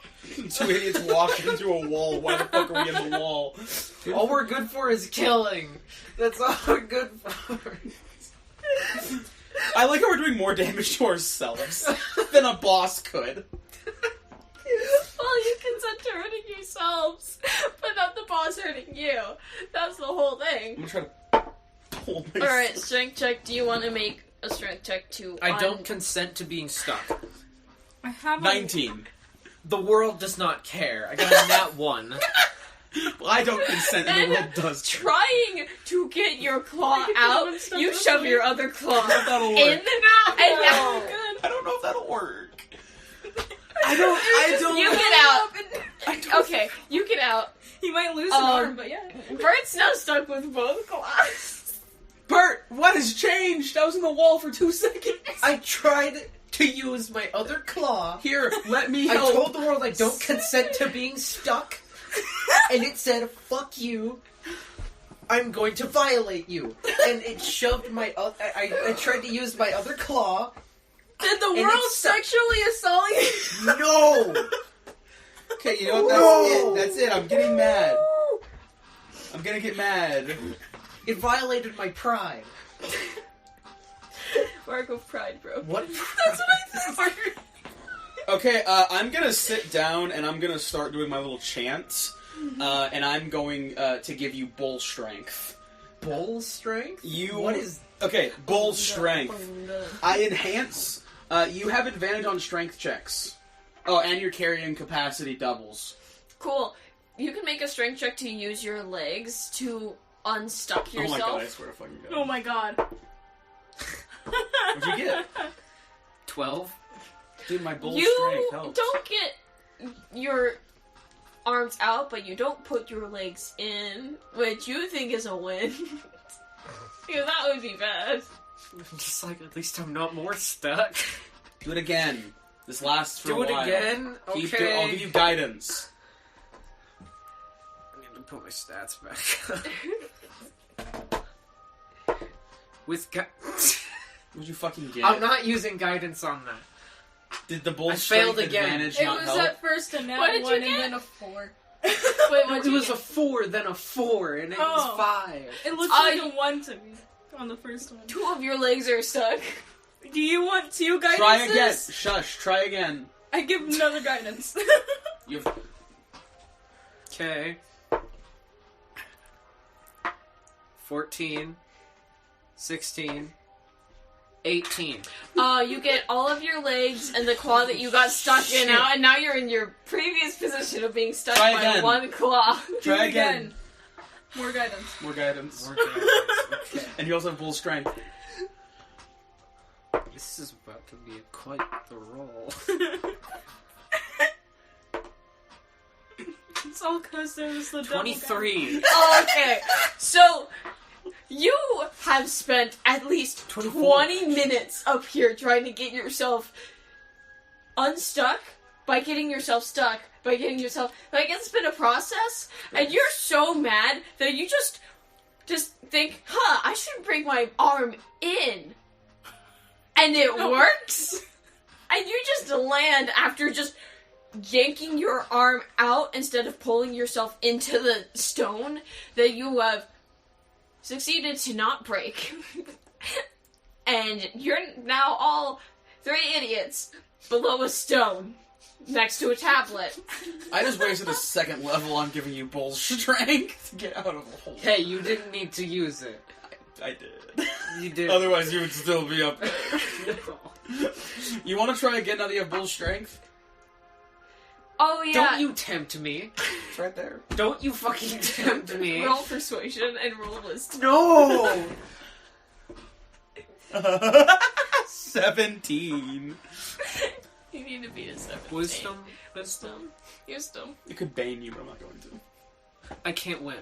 2 idiots walking into a wall. Why the fuck are we in the wall? All we're good for is killing. That's all we're good for. I like how we're doing more damage to ourselves than a boss could. Well, you consent to hurting yourselves, but not the boss hurting you. That's the whole thing. I'm gonna try to pull myself. Alright, strength check. Do you want to make a strength check to... I don't consent to being stuck. I have 19. The world does not care. I got a nat 1. Well, I don't consent, and the world does. Trying to get your claw out, you shove your other claw That'll work. in the mouth. And now, I don't know if that'll work. I don't. you get out. Okay, you get out. He might lose an arm, but yeah. Bert's now stuck with both claws. Bert, what has changed? I was in the wall for 2 seconds. I tried to use my other claw. Here, let me I help. told the world I don't consent to being stuck. And it said, fuck you. I'm going to violate you. And it shoved my... I tried to use my other claw. Did the world sexually assault you? No! Okay, you know what? That's it. I'm getting mad. I'm gonna get mad. It violated my pride. Mark of pride, bro. What pride? That's what I thought. Okay, I'm gonna sit down and I'm gonna start doing my little chants. And I'm going to give you bull strength. Bull strength? What is... Okay, bull strength. I enhance... you have advantage on strength checks. Oh, and your carrying capacity doubles. Cool. You can make a strength check to use your legs to unstuck yourself. Oh my god, I swear to fucking god. Oh my god. What'd you get? 12? Dude, my bull You strength helps. don't get your arms out, but you don't put your legs in, which you think is a win. Because that would be bad. I'm just like, at least I'm not more stuck. Do it again. This lasts for a Do it while. again? Okay. I'll give you guidance. I need to put my stats back. With What'd you fucking get? I'm not using guidance on that. Did the bull I strength failed again. advantage It not was help? at first a nat What did you 1 get? and then a 4. Wait, what It was a 4, then a 4, and it was 5. It looks like a 1 to me on the first one. 2 of your legs are stuck. Do you want 2 guidances? Try again. Shush. Try again. I give another guidance. You have... Okay. 14. 16. 18. You get all of your legs and the claw that you got stuck in out, and now you're in your previous position of being stuck Try by again. one claw. Try again. More guidance. More guidance. More guidance. Okay. And you also have bull strength. This is about to be quite the roll. It's all because there's the double 23. Okay, so you have spent at least 20 minutes up here trying to get yourself unstuck by getting yourself stuck by getting yourself... Like, it's been a process, and you're so mad that you just think, I should bring my arm in. And it works? And you just land after just yanking your arm out instead of pulling yourself into the stone that you have succeeded to not break. And you're now all 3 idiots below a stone next to a tablet. I just wasted a second level on giving you bull strength to get out of a hole. Hey, you didn't need to use it. I did. You did. Otherwise, you would still be up there. No. You want to try again now that you have bull strength? Oh, yeah. Don't you tempt me. It's right there. Don't you fucking tempt me. Roll persuasion and roll wisdom. No! 17. You need to beat a 17. Wisdom? Wisdom. It could bane you, but I'm not going to. I can't win.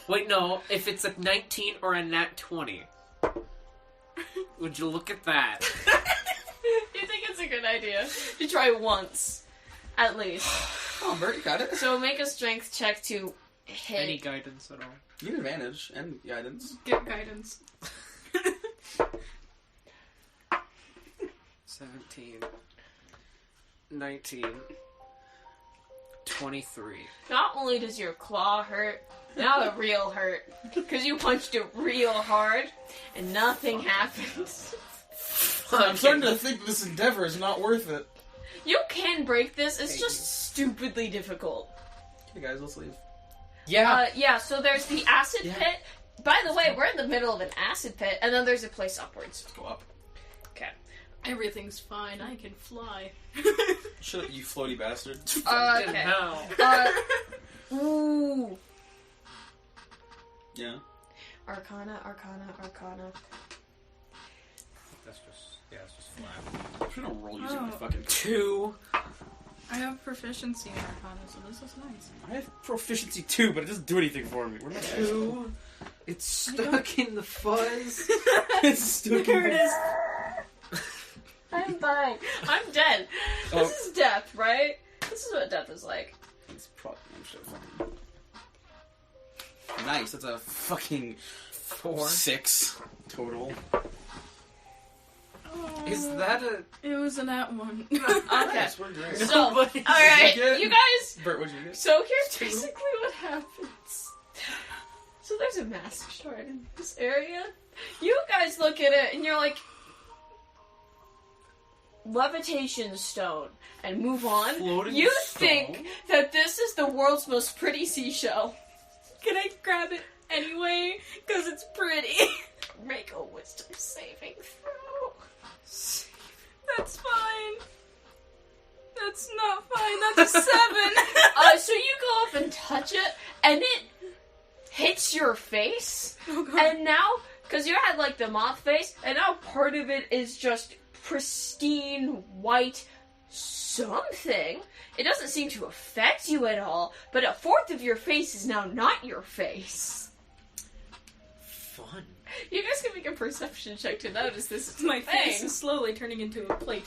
Wait, no. If it's a 19 or a nat 20. Would you look at that? You think it's a good idea to try once, at least. Oh, Bert, you got it. So make a strength check to hit. Any guidance at all? You get advantage and guidance. Get guidance. 17. 19. 23. Not only does your claw hurt, now it real hurt. Because you punched it real hard, and nothing happened. I'm starting to think this endeavor is not worth it. You can break this, it's just stupidly difficult. Okay, guys, let's leave. Yeah. Yeah, so there's the acid pit By the way, we're in the middle of an acid pit, and then there's a place upwards. Let's go up. Okay. Everything's fine. I can fly. Shut up, you floaty bastard. Okay. Ooh. Yeah. Arcana. That's just, it's just flat. I'm trying to roll using my Oh. fucking... 2. I have proficiency in Arcana, so this is nice. I have proficiency 2, but it doesn't do anything for me. Where am I at? 2. It's stuck in the fuzz. It's stuck There it is. I'm dying. I'm dead. Oh. This is death, right? This is what death is like. It's probably... Nice, that's a fucking 4. 6 total. Oh, Is that a... It was an at one. Okay. Yes, we're great. So, Nobody- alright, Did you get- you guys. Bert, what'd you get? So here's basically what happens. So there's a mask shard in this area. You guys look at it and you're like, levitation stone, and move on. Floating You stone? think that this is the world's most pretty seashell. Can I grab it anyway? Because it's pretty. Make a wisdom saving throw. That's fine. That's not fine. That's a 7. So you go up and touch it, and it hits your face. Oh god. And now, because you had like the moth face, and now part of it is just pristine white something. It doesn't seem to affect you at all, but a fourth of your face is now not your face. Fun. You guys can make a perception check to notice this is My a face thing. is slowly turning into a plate.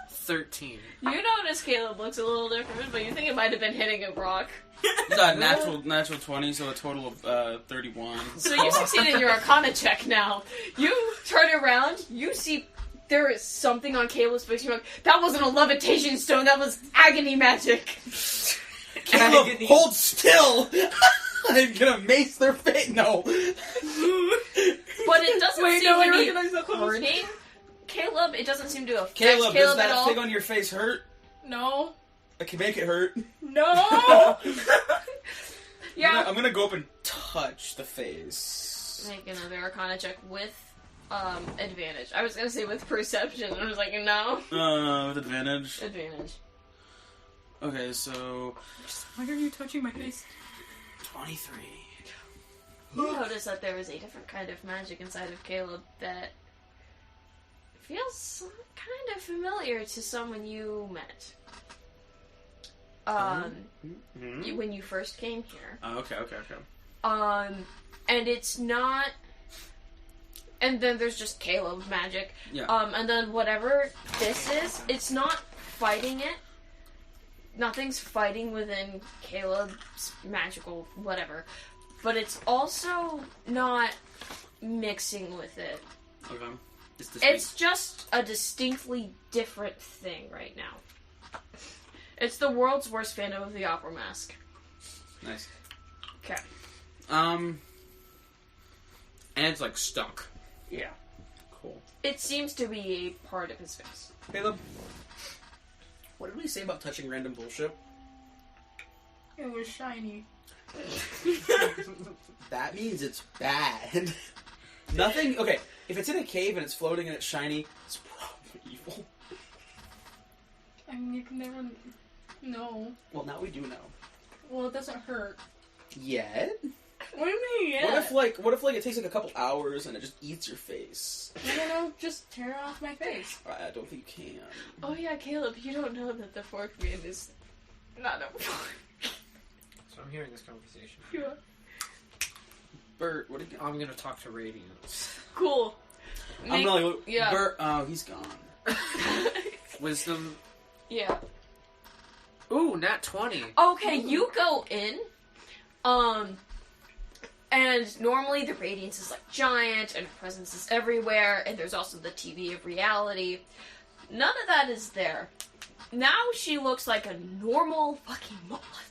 13. You notice Caleb looks a little different, but you think it might have been hitting a rock. You got a natural 20, so a total of 31. So you succeed in your Arcana check now. You turn around, you see there is something on Caleb's face. You're like, that wasn't a levitation stone, that was agony magic. Caleb, Agony. hold still! I'm gonna mace their face. No. But it doesn't Wait, seem no, I to be recognize that close. hurting Caleb. It doesn't seem to affect Caleb, Caleb, does at all. that thing on your face hurt? No. I can make it hurt. No! Yeah. I'm gonna go up and touch the face. Make another Arcana check with advantage. I was gonna say with perception. I was like, no. With advantage. Advantage. Okay, so... Why are you touching my face? 23. You notice that there is a different kind of magic inside of Caleb that feels kind of familiar to someone you met. When you first came here. Okay. And it's not. And then there's just Caleb magic. Yeah. And then whatever this is, it's not fighting it. Nothing's fighting within Caleb's magical whatever. But it's also not mixing with it. Okay. It's just a distinctly different thing right now. It's the world's worst Phantom of the Opera mask. Nice. Okay. And it's like stuck. Yeah. Cool. It seems to be a part of his face. Caleb, what did we say about touching random bullshit? It was shiny. That means it's bad. Nothing. Okay, if it's in a cave and it's floating and it's shiny, it's probably evil. I mean, you can never know. Well, now we do know. Well, it doesn't hurt. Yet? What do you mean, yeah? What if it takes like a couple hours and it just eats your face? No, just tear off my face. I don't think you can. Oh yeah, Caleb, you don't know that the fork man is not a fork. So I'm hearing this conversation. Yeah. Bert, what did you... I'm gonna talk to Radiance. Cool. I'm really... yeah. Bert, oh, he's gone. Wisdom. Yeah. Ooh, nat 20. Okay, you go in, and normally the radiance is like giant, and her presence is everywhere, and there's also the TV of reality. None of that is there. Now she looks like a normal fucking moth.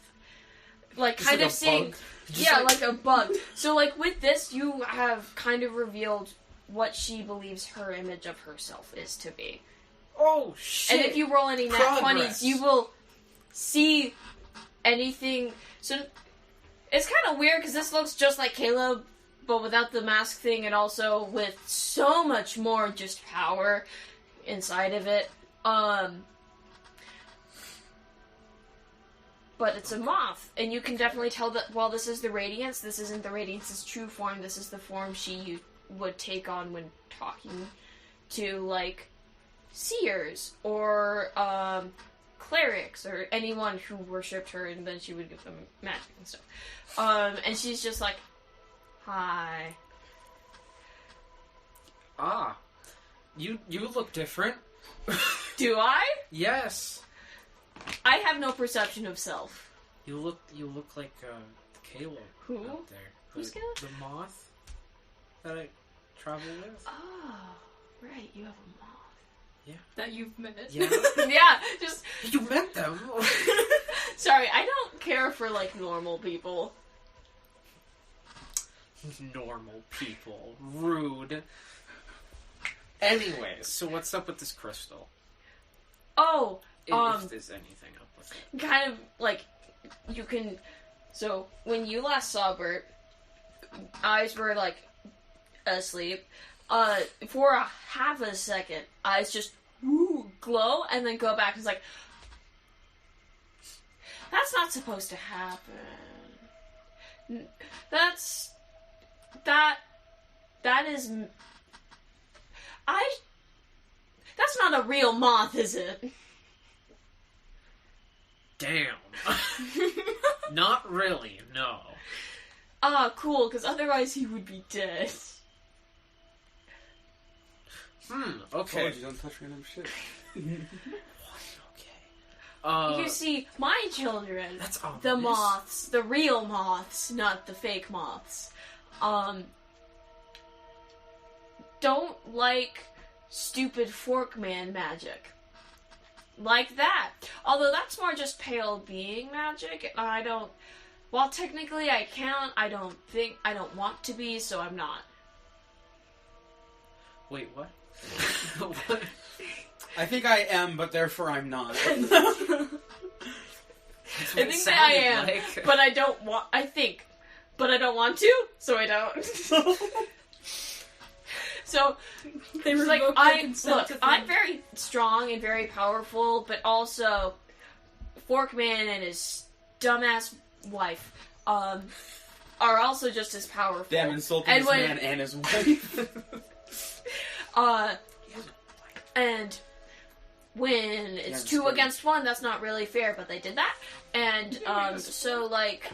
Like, Just kind like of a seeing... bug? Yeah, like a bug. So, like, with this, you have kind of revealed what she believes her image of herself is to be. Oh, shit. And if you roll any nat 20s, Progress. you will see anything. So it's kind of weird because this looks just like Caleb but without the mask thing, and also with so much more just power inside of it. But it's a moth, and you can definitely tell that while this is the Radiance, this isn't the Radiance's true form. This is the form she would take on when talking to, like, seers or clerics or anyone who worshipped her, and then she would give them magic and stuff. And she's just like, hi. Ah, you look different. Do I? Yes. I have no perception of self. You look like Caleb. Who? Out there. Who's Caleb? The moth that I travel with. Oh, right. You have a moth. Yeah. That you've met. Yeah. Yeah, just... You met them. Sorry, I don't care for, like, normal people. Normal people. Rude. Anyways, so what's up with this crystal? Oh, If there's anything up with it. kind of, like, you can... So, when you last saw Bert, eyes were, like, asleep. For a half a second, eyes just glow, and then go back. It's like, that's not supposed to happen. That's not a real moth, is it? Damn. Not really, no. Ah, cool, because otherwise he would be dead. Okay. You don't touch random shit. Okay. You see, my children, That's ominous. the moths, the real moths, not the fake moths, don't like stupid Forkman magic. Like that. Although that's more just pale being magic, and I don't... While technically I can't, I don't want to be, so I'm not. Wait, what? What? I think I am, but therefore I'm not. I think that I am, but I don't want... I think, but I don't want to, so I don't. So, They it's like, revoke their consent to I'm think. very strong and very powerful, but also Forkman and his dumbass wife are also just as powerful. Damn, insulting And this when- man and his wife. And when it's Yeah, 2 it's against 1, that's not really fair, but they did that. And, so, like,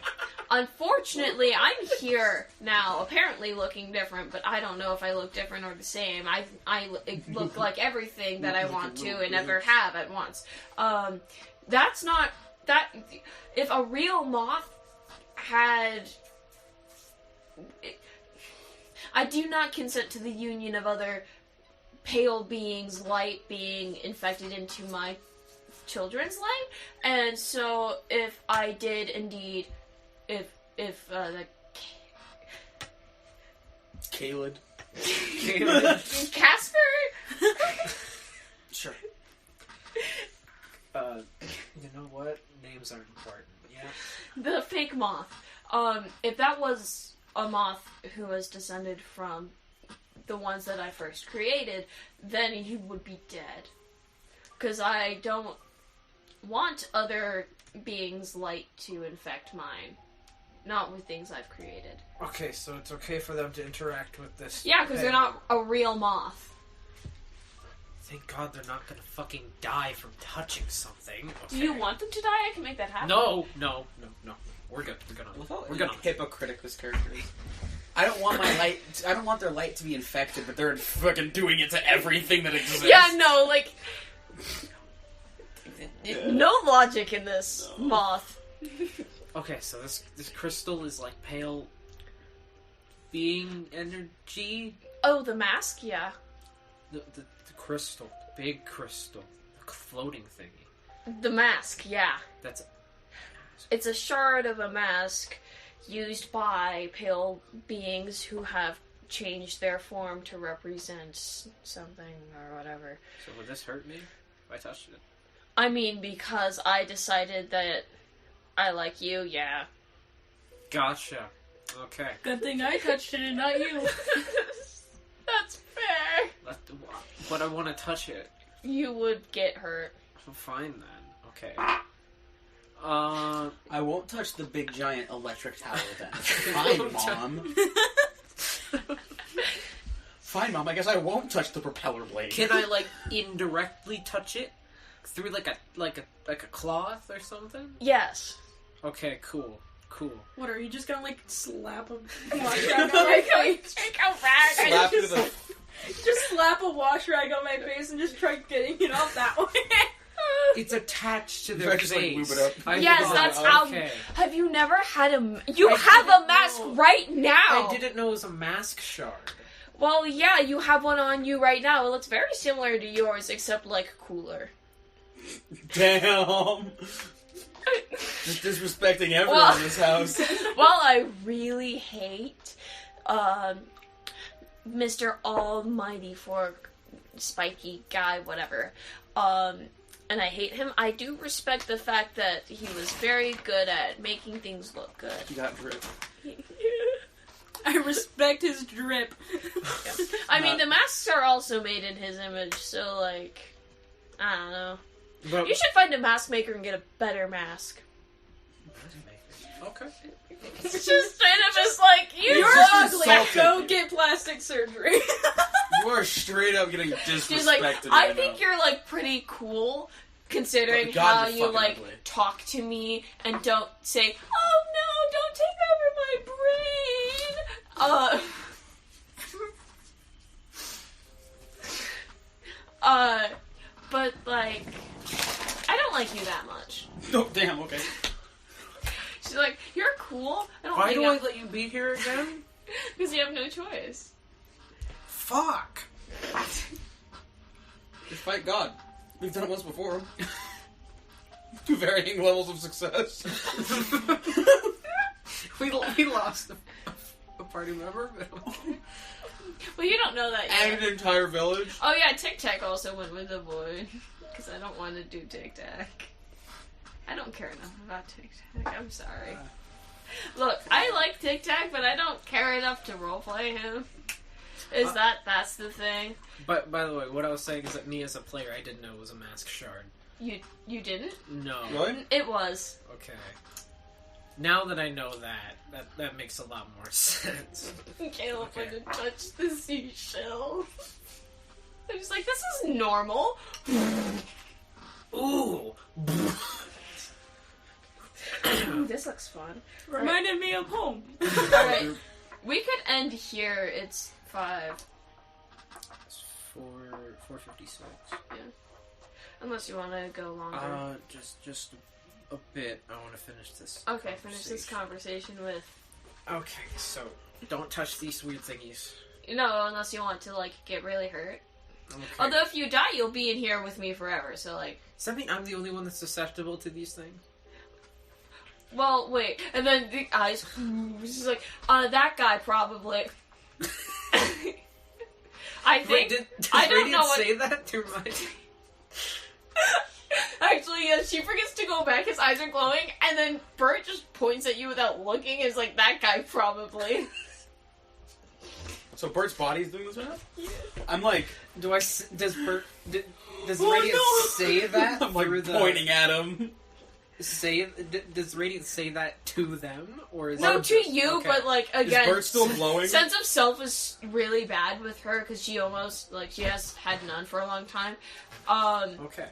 unfortunately, I'm here now, apparently looking different, but I don't know if I look different or the same. I look like everything that I want to and never have at once. That's not... If a real moth had... I do not consent to the union of other pale beings, light being infected into my children's light, and so if I did indeed, if the Caleb. Casper, Sure. You know what? Names aren't important. Yeah. the fake moth, if that was a moth who was descended from the ones that I first created, then he would be dead. Because I don't want other beings' light to infect mine. Not with things I've created. Okay, so it's okay for them to interact with this. Yeah, because they're not a real moth. Thank God they're not gonna fucking die from touching something. Do you want them to die? I can make that happen. No. We're good. We're gonna hypocritic this character is. I don't want my light. I don't want their light to be infected, but they're fucking doing it to everything that exists. Yeah, no, like... No logic in this moth. Okay, so this crystal is like pale being energy. Oh, the mask? Yeah. The crystal, the big crystal, the floating thingy. The mask, yeah. That's It's a shard of a mask used by pale beings who have changed their form to represent something or whatever. So would this hurt me if I touched it? I mean, because I decided that I like you, yeah. Gotcha. Okay. Good thing I touched it and not you. That's fair. But I want to touch it. You would get hurt. Fine then. Okay. I won't touch the big giant electric tower then. Fine, Mom. Fine, Mom. I guess I won't touch the propeller blade. Can I like indirectly touch it through like a cloth or something? Yes. Okay, cool. What, are you just gonna like slap a Wash rag on my face? Slap you the... Just slap a wash rag on my face and just try getting it off that way. It's attached to their Just, like, face. lube it up. Yes, that's how. Okay. Have you never had You have a mask right now. I didn't know it was a mask shard. Well, yeah, you have one on you right now. It looks very similar to yours, except like cooler. Damn. Just disrespecting everyone in this house. Well, I really hate Mr. Almighty for spiky guy, whatever. And I hate him. I do respect the fact that he was very good at making things look good. You got drip. I respect his drip. Yeah. I mean, the masks are also made in his image, so, like, I don't know. But You should find a mask maker and get a better mask. okay. It's just straight up is like, you're just ugly. insulting. Go get plastic surgery. You are straight up getting disrespected. She's like, right I think now. you're, like, pretty cool, considering But God, how you're you, fucking like, ugly. talk to me and don't say, oh no, don't take over my brain. But, like, I don't like you that much. Oh, damn, okay. She's like, you're cool. I don't Why like do I let you be here again? Because you have no choice. Fuck. Just fight God. We've done it once before. To varying levels of success. we lost a party member. Well, you don't know that And yet. an entire village. Oh yeah, Tic Tac also went with the boy. Because I don't want to do Tic Tac. I don't care enough about Tic Tac. I'm sorry. Look, I like Tic Tac, but I don't care enough to roleplay him. That's the thing? But by the way, what I was saying is that me as a player, I didn't know it was a mask shard. You didn't? No. What? It was. Okay. Now that I know that makes a lot more sense. Caleb Okay. went to touch the seashell. I'm just like, this is normal. Ooh. Ooh, this looks fun. Reminded me of home. Alright, we could end here. It's 5. It's 4:56. Unless you want to go longer. Just a bit. I want to finish this. Okay, finish this conversation with... Okay, so don't touch these weird thingies. No, unless you want to, like, get really hurt. Okay. Although if you die, you'll be in here with me forever, so, like... Does that mean I'm the only one that's susceptible to these things? Well, wait. And then the eyes... She's like, that guy probably... I think... Wait, does I don't Radiant know what... say that to remind me? Actually, yeah, she forgets to go back, his eyes are glowing, and then Bert just points at you without looking, is like, that guy probably. So Bert's body's doing this right now? Yeah. I'm like... Does Radiant no! say that? I'm like through the- pointing at him. Does Radiant say that to them? Or is No, that to you, okay. but, like, Is again... Bert still glowing? Sense of self is really bad with her, because she almost, like, she has had none for a long time. Okay.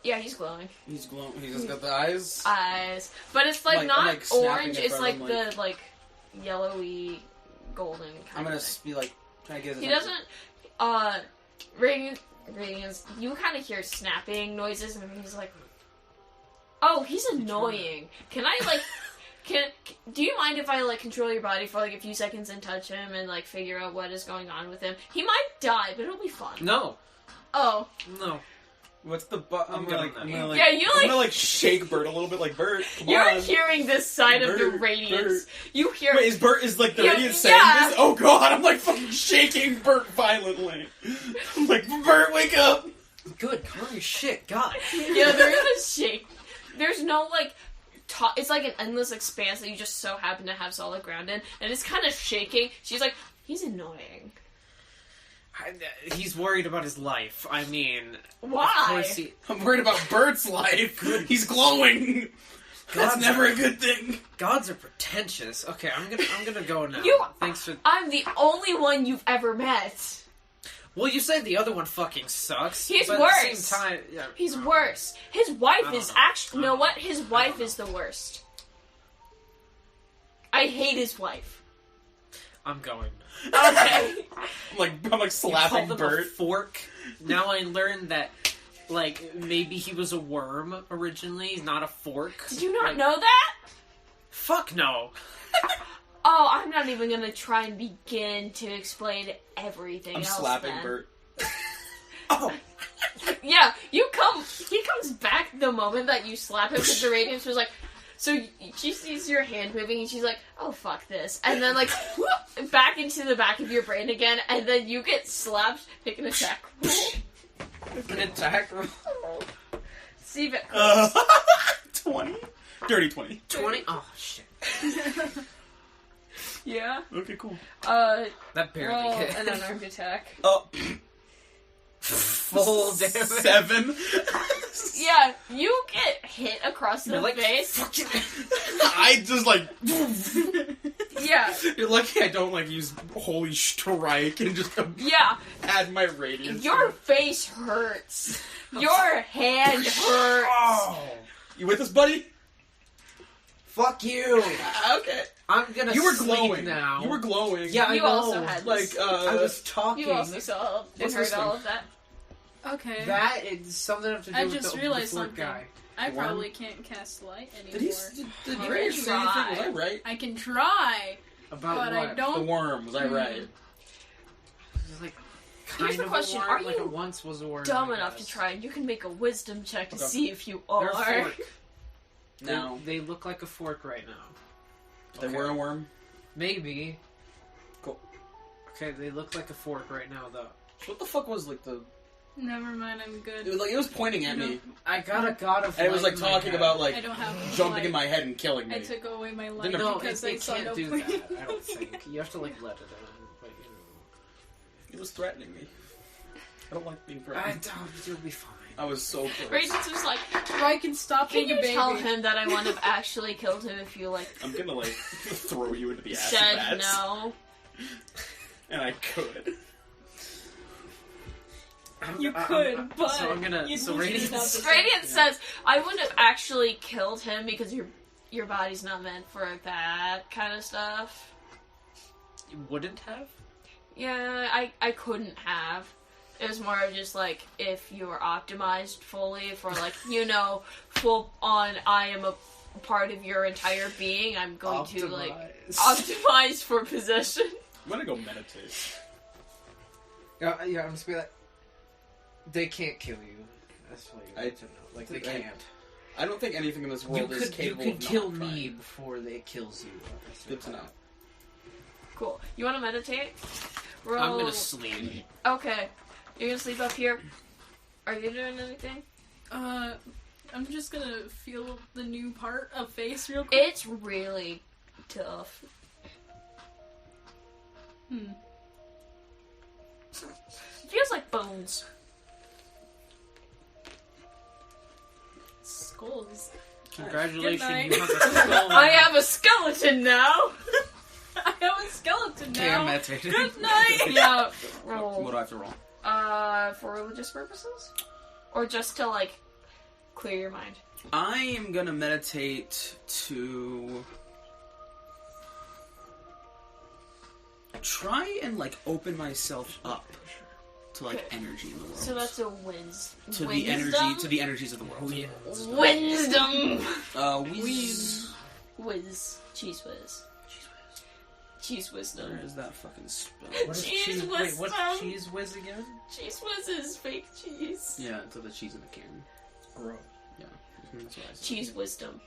Yeah, he's glowing. He's glowing. He's just got the eyes. Eyes. But it's, like, I'm not like snapping orange, in it's, front like, of him, the, like, yellowy, golden kind I'm gonna of thing. be like, trying to get his He doesn't, Radiance, you kind of hear snapping noises, and he's like, oh, he's annoying. Can I, like, do you mind if I, like, control your body for, like, a few seconds and touch him and, like, figure out what is going on with him? He might die, but it'll be fun. No. Oh. No. What's the I'm gonna, like, Yeah, you, like... I'm gonna, like, shake Bert a little bit, like, Bert, come You're on. hearing this side of the Bert, radiance. Bert. You hear... Wait, is like, the Yeah, radiant saying yeah. this? Oh god, I'm, like, fucking shaking Bert violently. I'm like, Bert, wake up! Good, holy shit, God. Yeah, there is a shake. There's no, like, it's like an endless expanse that you just so happen to have solid ground in, and it's kind of shaking. She's like, he's annoying. He's worried about his life. I mean, why? I'm worried about Bert's life. He's glowing. That's never a good thing. Gods are pretentious. Okay, I'm gonna go now. Thanks for. I'm the only one you've ever met. Well, you said the other one fucking sucks. He's but worse. At the same time, yeah. He's worse. His wife is actually. You know what? His wife is the worst. I hate his wife. I'm going. Okay. I'm like slapping Bert. A fork. Now I learned that, like, maybe he was a worm originally, not a fork. Did you not know that? Fuck no. Oh, I'm not even gonna try and begin to explain everything I'm else slapping then. Bert. Oh. Yeah, he comes back the moment that you slap him because the radiance was like, so she sees your hand moving and she's like, oh fuck this. And then like, whoop, back into the back of your brain again, and then you get slapped, take an attack roll. An attack roll? See if it 20? Dirty 20. 20? Oh, shit. Yeah? Okay, cool. That barely roll hit. an unarmed attack. Oh. Full damage. 7. Yeah, you get hit across the You're face. I just like. Yeah. You're lucky I don't like use holy strike and just Yeah. add my radiance. Your face hurts. Your hand hurts. Oh. You with us, buddy? Fuck you. Okay. I'm gonna You were sleep glowing now. You were glowing. Yeah, You I know. also had like this. I was talking. You also saw and What's heard this all thing? of that. Okay. That is something to have to do I with just the realized fork something. guy. I Worm? probably can't cast light anymore. Did You Ray can say anything? try. Was I right? I can try, About but what? I The don't. worm. Was I right? It's like kind Here's the of question, a worm, are like you it once was a worm. Dumb I enough to guess. try, and you can make a wisdom check to Okay. see if you They're a are. fork. No. They look like a fork right now. They were a worm? Maybe. Cool. Okay, they look like a fork right now, though. What the fuck was like the... Never mind, I'm good. It was pointing at me. I got a god of And it was light like in my talking head. about I like don't have jumping light. in my head and killing me. I took away my light Didn't No, because it I saw can't no do point. that. I don't think. You have to like let it in. But, It was threatening me. I don't like being you know. threatened. You'll be fine. I was so close. Radiance was like, I can stop can being you a baby. tell him that I would have actually killed him if you, like, I'm gonna like throw you into the acid said bats. no? And I could. You could, but so I'm gonna. you'd So lose it Radiance. without the- Radiance says, I wouldn't have actually killed him because your body's not meant for that kind of stuff. You wouldn't have. Yeah, I couldn't have. It was more of just like, if you were optimized fully for like, full on, I am a part of your entire being, I'm going to like, optimize for possession. I'm gonna go meditate. Yeah, I'm just be like. They can't kill you. That's what you need to know. Like, they can't. I don't think anything in this You world is could capable you of could kill not me trying. before they kills you. That's Good to know. Cool. You want to meditate? Roll. I'm gonna sleep. Okay. You're gonna sleep up here? Are you doing anything? I'm just gonna feel the new part of face real quick. It's really tough. It feels like bones. Skulls. Congratulations, Good you night. have a skull. I have a skeleton now! I have a skeleton Okay, I'm now. meditating. Good night. Yeah. What Roll. do I have to roll? For religious purposes? Or just to, like, clear your mind? I am gonna meditate to try and like open myself up to like Okay. energy in the world. So that's a whiz. to the energies of the world. Wisdom! Whiz. Cheese whiz. Cheese wisdom. Where is that fucking spell? What is Cheese cheese? Wait, what's wisdom. cheese whiz again? Cheese whiz is fake cheese. Yeah, to the cheese in the can. Gross. That's what I said. Cheese wisdom.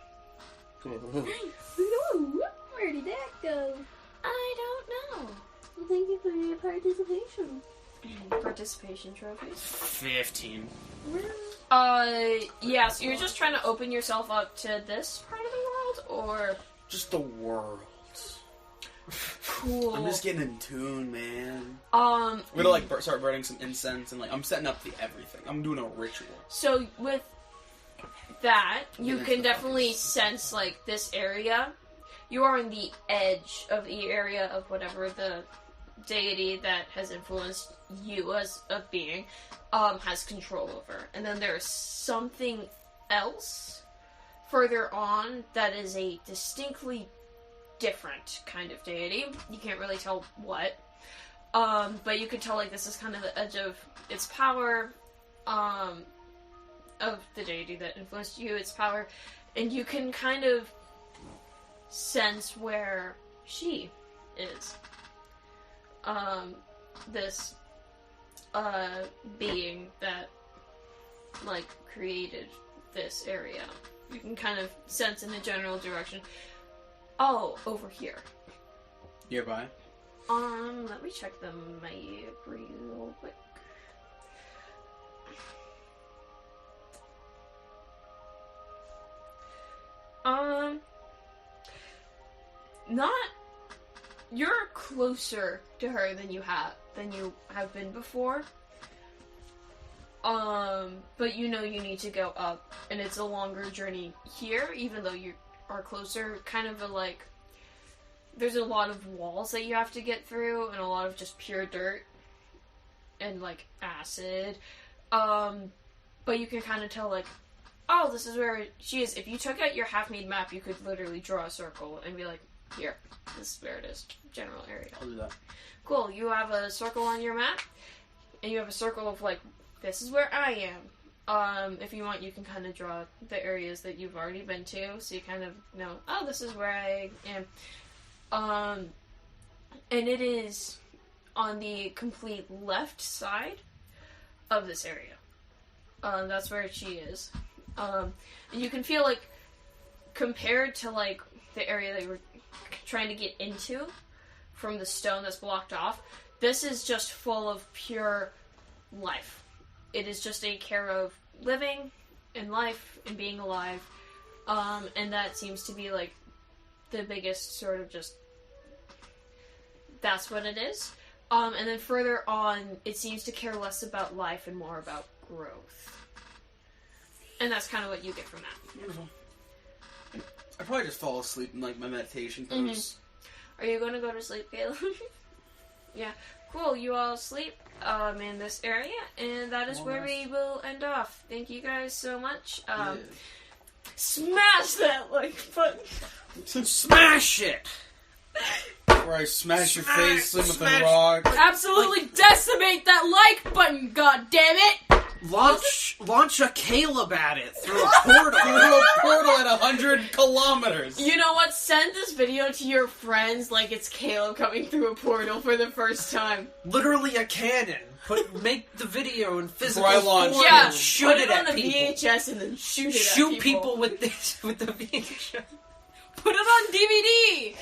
Cool. Where did that go? I don't know. Well, thank you for your participation. Participation trophies. 15. Yeah, so you're just trying to open yourself up to this part of the or just the world? Cool. I'm just getting in tune, man. I'm gonna like start burning some incense and like I'm setting up the everything. I'm doing a ritual. So with that, you can definitely sense like this area. You are in the edge of the area of whatever the deity that has influenced you as a being has control over. And then there's something else further on that is a distinctly different kind of deity. You can't really tell what. But you can tell like this is kind of the edge of its power, of the deity that influenced you, its power, and you can kind of sense where she is. This being that like created this area. You can kind of sense in a general direction. Oh, over here. Nearby? Let me check the map real quick. Not. You're closer to her than you have been before. But you know you need to go up, and it's a longer journey here, even though you are closer. Kind of a like, there's a lot of walls that you have to get through, and a lot of just pure dirt and like acid. But you can kind of tell like, oh, this is where she is. If you took out your half-made map, you could literally draw a circle and be like, here, this is where it is. General area. I'll do that. Cool. You have a circle on your map, and you have a circle of like, this is where I am. If you want, you can kind of draw the areas that you've already been to, so you kind of know, oh, this is where I am. And it is on the complete left side of this area. That's where she is. And you can feel like, compared to like the area that you were trying to get into from the stone that's blocked off, this is just full of pure life. It is just a care of living and life and being alive. And that seems to be like the biggest sort of just, that's what it is. And then further on, it seems to care less about life and more about growth. And that's kind of what you get from that. Beautiful. I probably just fall asleep in like my meditation pose. Are you going to go to sleep, Caleb? Yeah. Cool. You all sleep in this area, and that is where we will end off. Thank you guys so much. Smash that like button. Smash it! Where I smash your face in with a rock. Absolutely decimate that like button, god damn it! Launch a Caleb at it through a portal. Through a portal at 100 kilometers. You know what? Send this video to your friends like it's Caleb coming through a portal for the first time. Literally a cannon. Make the video in physical launch. form Yeah, and shoot put it on at the people. VHS and then shoot it at Shoot people with the VHS. Put it on DVD!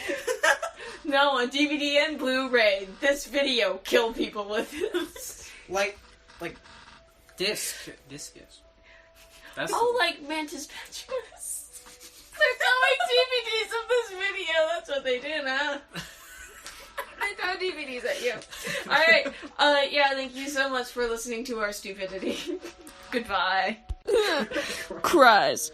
No, on DVD and Blu-ray. This video, kill people with it. Like disc. Disc is. That's like Mantis Petrus. They're throwing DVDs of this video. That's what they do now. I throw DVDs at you. Alright. Yeah, thank you so much for listening to our stupidity. Goodbye. Cries.